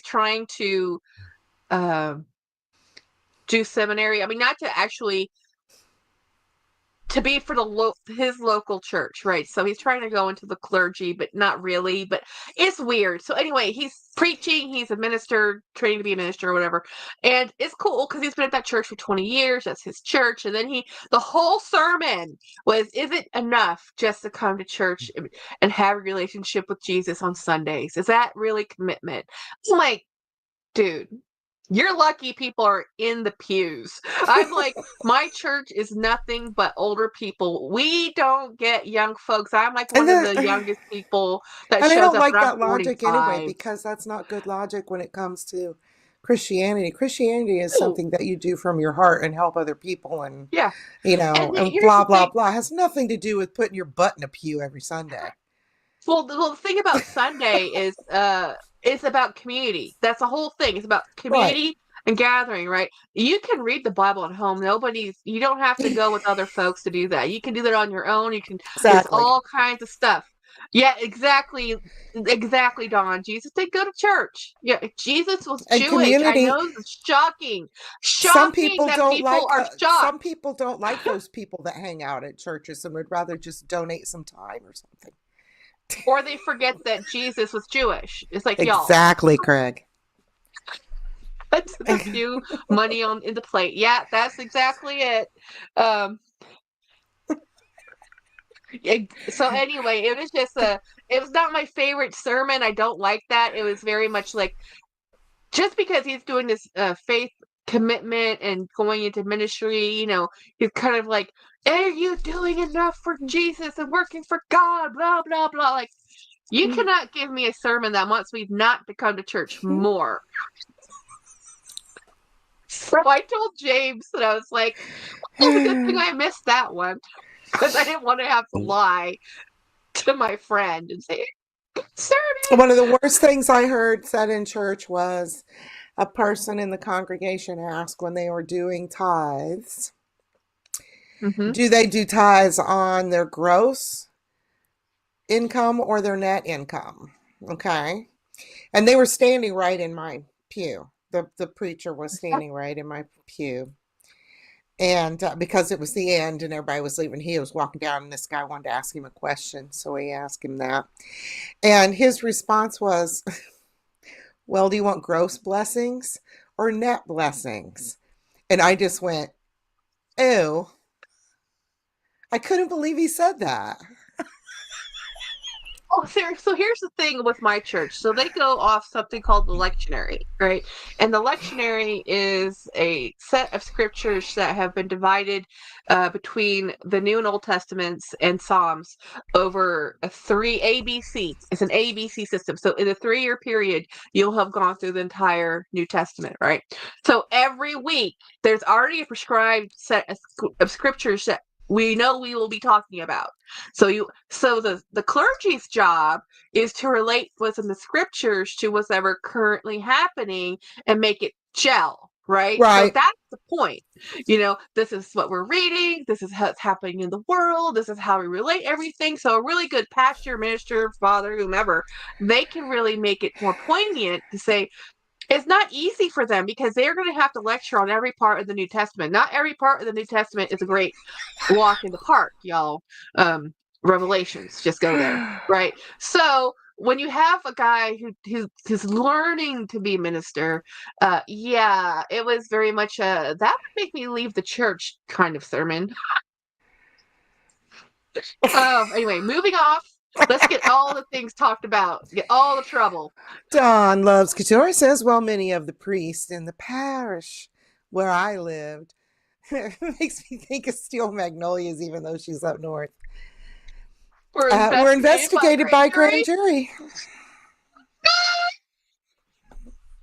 trying to do seminary. I mean, not to actually to be for his local church, right? So he's trying to go into the clergy, but not really. But it's weird. So anyway, he's preaching. He's a minister, training to be a minister or whatever, and it's cool because he's been at that church for 20 years. That's his church, and then the whole sermon was, "Is it enough just to come to church and have a relationship with Jesus on Sundays? Is that really commitment?" I'm like, dude. You're lucky people are in the pews. I'm like, my church is nothing but older people. We don't get young folks. I'm like one of the youngest people that and shows I don't up. like And I'm that logic 45. anyway, because that's not good logic when it comes to Christianity. Christianity is something that you do from your heart and help other people, and Yeah. you know, And and here's blah the blah thing. blah. It has nothing to do with putting your butt in a pew every Sunday. Well, the thing about Sunday is it's about community. That's the whole thing. It's about community and gathering, right? You can read the Bible at home. You don't have to go with other folks to do that. You can do that on your own. There's Exactly. all kinds of stuff. Yeah, exactly, Dawn. Jesus did go to church. Yeah, Jesus was And Jewish. community. I know it's shocking. Some people that don't people like are shocked. some people don't like those people that hang out at churches and would rather just donate some time or something. Or they forget that Jesus was Jewish. It's like, y'all. Exactly, Craig. Put the few money in the plate. Yeah, that's exactly it. So anyway, it was just it was not my favorite sermon. I don't like that. It was very much like, just because he's doing this faith commitment and going into ministry, he's kind of like, are you doing enough for Jesus and working for God? Blah, blah, blah. Like, you cannot give me a sermon that wants me not to come to church more. So I told James that I was like, it's a good thing I missed that one, because I didn't want to have to lie to my friend and say, sermon. One of the worst things I heard said in church was a person in the congregation asked when they were doing tithes, do they do tithes on their gross income or their net income? Okay. And they were standing right in my pew. The preacher was standing right in my pew. And because it was the end and everybody was leaving, he was walking down and this guy wanted to ask him a question. So he asked him that. And his response was, well, do you want gross blessings or net blessings? And I just went, ew. I couldn't believe he said that. Oh, so here's the thing with my church. So they go off something called the lectionary, right? And the lectionary is a set of scriptures that have been divided between the New and Old Testaments and Psalms over 3 ABCs. It's an ABC system. So in a 3-year period, you'll have gone through the entire New Testament, right? So every week, there's already a prescribed set of scriptures that we know we will be talking about. So the clergy's job is to relate within the scriptures to whatever currently happening and make it gel, right? So that's the point. This is what we're reading. This is what's happening in the world. This is how we relate everything. So a really good pastor, minister, father, whomever, they can really make it more poignant to say, it's not easy for them because they're going to have to lecture on every part of the New Testament. Not every part of the New Testament is a great walk in the park, y'all. Revelations, just go there, right? So when you have a guy who's learning to be a minister, it was very much that would make me leave the church kind of sermon. Anyway, moving off. Let's get all the things talked about. Get all the trouble. Don Loves Couture says, well, many of the priests in the parish where I lived makes me think of Steel Magnolias, even though she's up north. Were investigated by grand jury.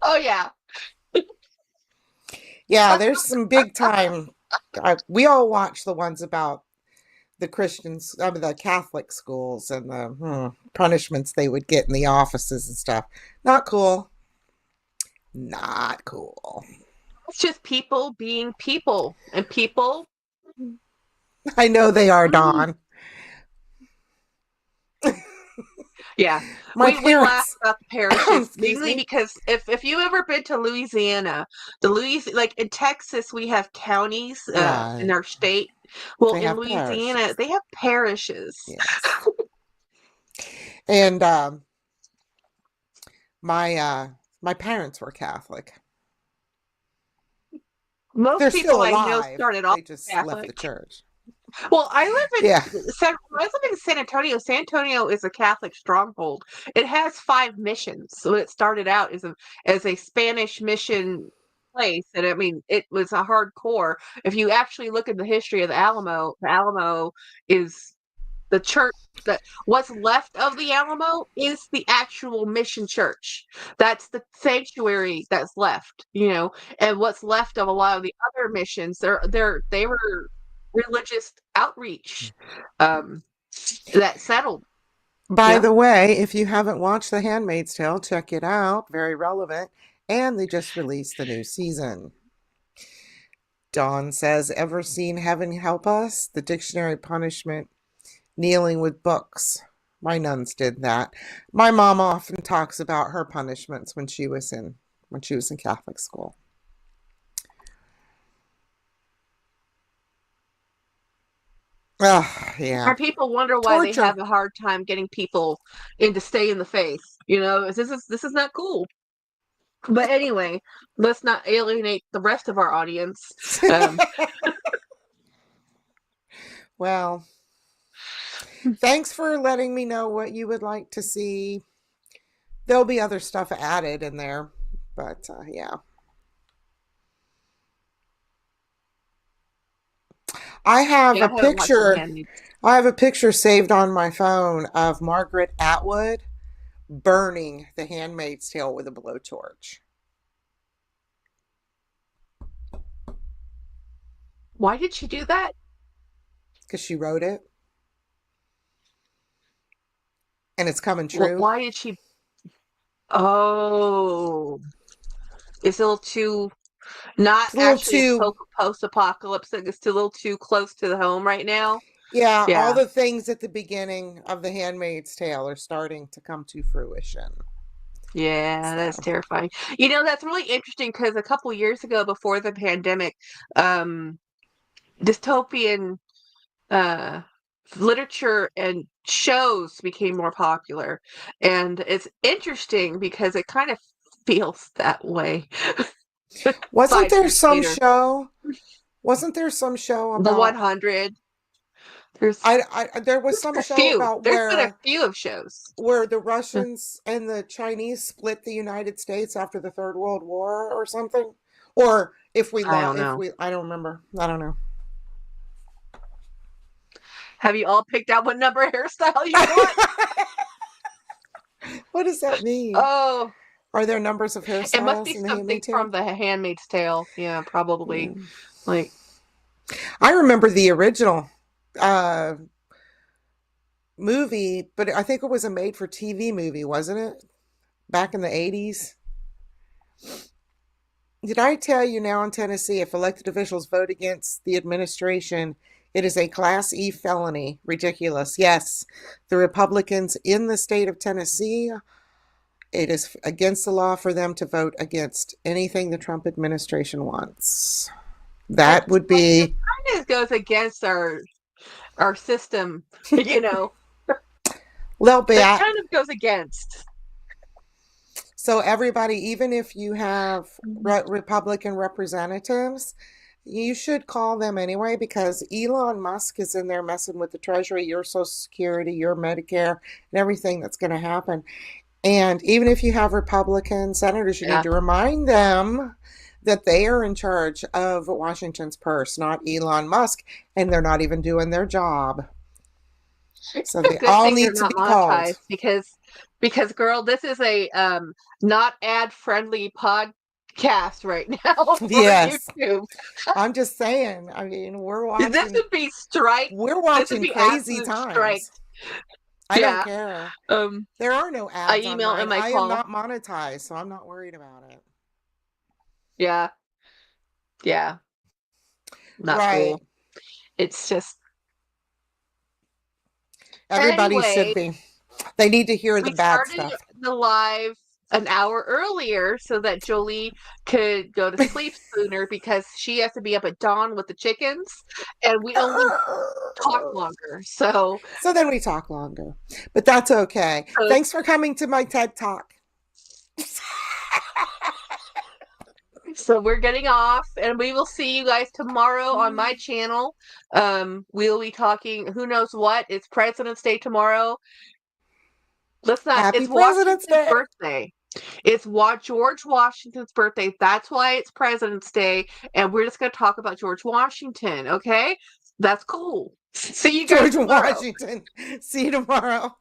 Oh, yeah. Yeah, there's some big time. We all watch the ones about the Christians, the Catholic schools and the punishments they would get in the offices and stuff. Not cool. Not cool. It's just people being people, and people. I know they are, Dawn. Yeah, we laugh about the parishes mainly because if you ever been to Louisiana, like in Texas, we have counties in our state. Well, They in have Louisiana, parishes. they have parishes. Yes. And my parents were Catholic. Most They're people still I know alive. started off They just left the Catholic. church. Well, I live Yeah. when I was living in San Antonio. San Antonio is a Catholic stronghold. It has 5 missions. So it started out as a Spanish mission place, and I mean it was a hardcore. If you actually look at the history of the Alamo is the church that what's left of the Alamo is the actual mission church. That's the sanctuary that's left, and what's left of a lot of the other missions, they were religious outreach that settled. By the way, if you haven't watched The Handmaid's Tale, check it out. Very relevant. And they just released the new season. Dawn says, ever seen Heaven Help Us? The dictionary punishment, kneeling with books. My nuns did that. My mom often talks about her punishments when she was in Catholic school. Oh, yeah. Our people wonder why they have a hard time getting people in to stay in the faith. This is not cool. But anyway, let's not alienate the rest of our audience. Well, thanks for letting me know what you would like to see. There'll be other stuff added in there, but yeah. I have a picture. I have a picture saved on my phone of Margaret Atwood burning The Handmaid's Tale with a blowtorch. Why did she do that? Because she wrote it. And it's coming true. Why did she? Oh, it's a little too not actually post-apocalyptic. It's a little too close to the home right now. Yeah, all the things at the beginning of The Handmaid's Tale are starting to come to fruition. Yeah, that's terrifying. That's really interesting because a couple years ago, before the pandemic, dystopian literature and shows became more popular, and it's interesting because it kind of feels that way. Wasn't there some show? Wasn't there some show about the 100? There was some show about There's been a few of shows where the Russians and the Chinese split the United States after the Third World War or something. Or if we lost, I don't remember. I don't know. Have you all picked out what number hairstyle you want? What does that mean? Oh, are there numbers of hairstyles? It must be something from The Handmaid's Tale. Yeah, probably. Yeah. I remember the original movie, but I think it was a made-for-TV movie, wasn't it? Back in the 80s. Did I tell you now in Tennessee, if elected officials vote against the administration, it is a Class E felony? Ridiculous. Yes, the Republicans in the state of Tennessee, it is against the law for them to vote against anything the Trump administration wants. That would be... It kind of goes against our system, Little bit. It kind of goes against. So everybody, even if you have Republican representatives, you should call them anyway, because Elon Musk is in there messing with the Treasury, your Social Security, your Medicare, and everything that's going to happen. And even if you have Republican senators, you need to remind them that they are in charge of Washington's purse, not Elon Musk, and they're not even doing their job. So they all need to be called. Because girl, this is a not ad-friendly podcast right now for YouTube. I'm just saying. I mean, we're watching. This would be strike. We're watching crazy times. Strike. I don't care. There are no ads. I email in my I call. am not monetized, so I'm not worried about it. Yeah. Yeah. Not cool. It's just everybody should be. They need to hear the bad stuff. The live an hour earlier so that Jolee could go to sleep sooner because she has to be up at dawn with the chickens, and we only talk longer. So then we talk longer, but that's okay. Thanks for coming to my TED Talk. So we're getting off, and we will see you guys tomorrow on my channel. We'll be talking who knows what. It's President's Day tomorrow. Let's not. Happy It's President's Washington's Day. birthday. It's George Washington's birthday. That's why it's President's Day, and we're just going to talk about George Washington. Okay, that's cool. See you guys George tomorrow. Washington. See you tomorrow.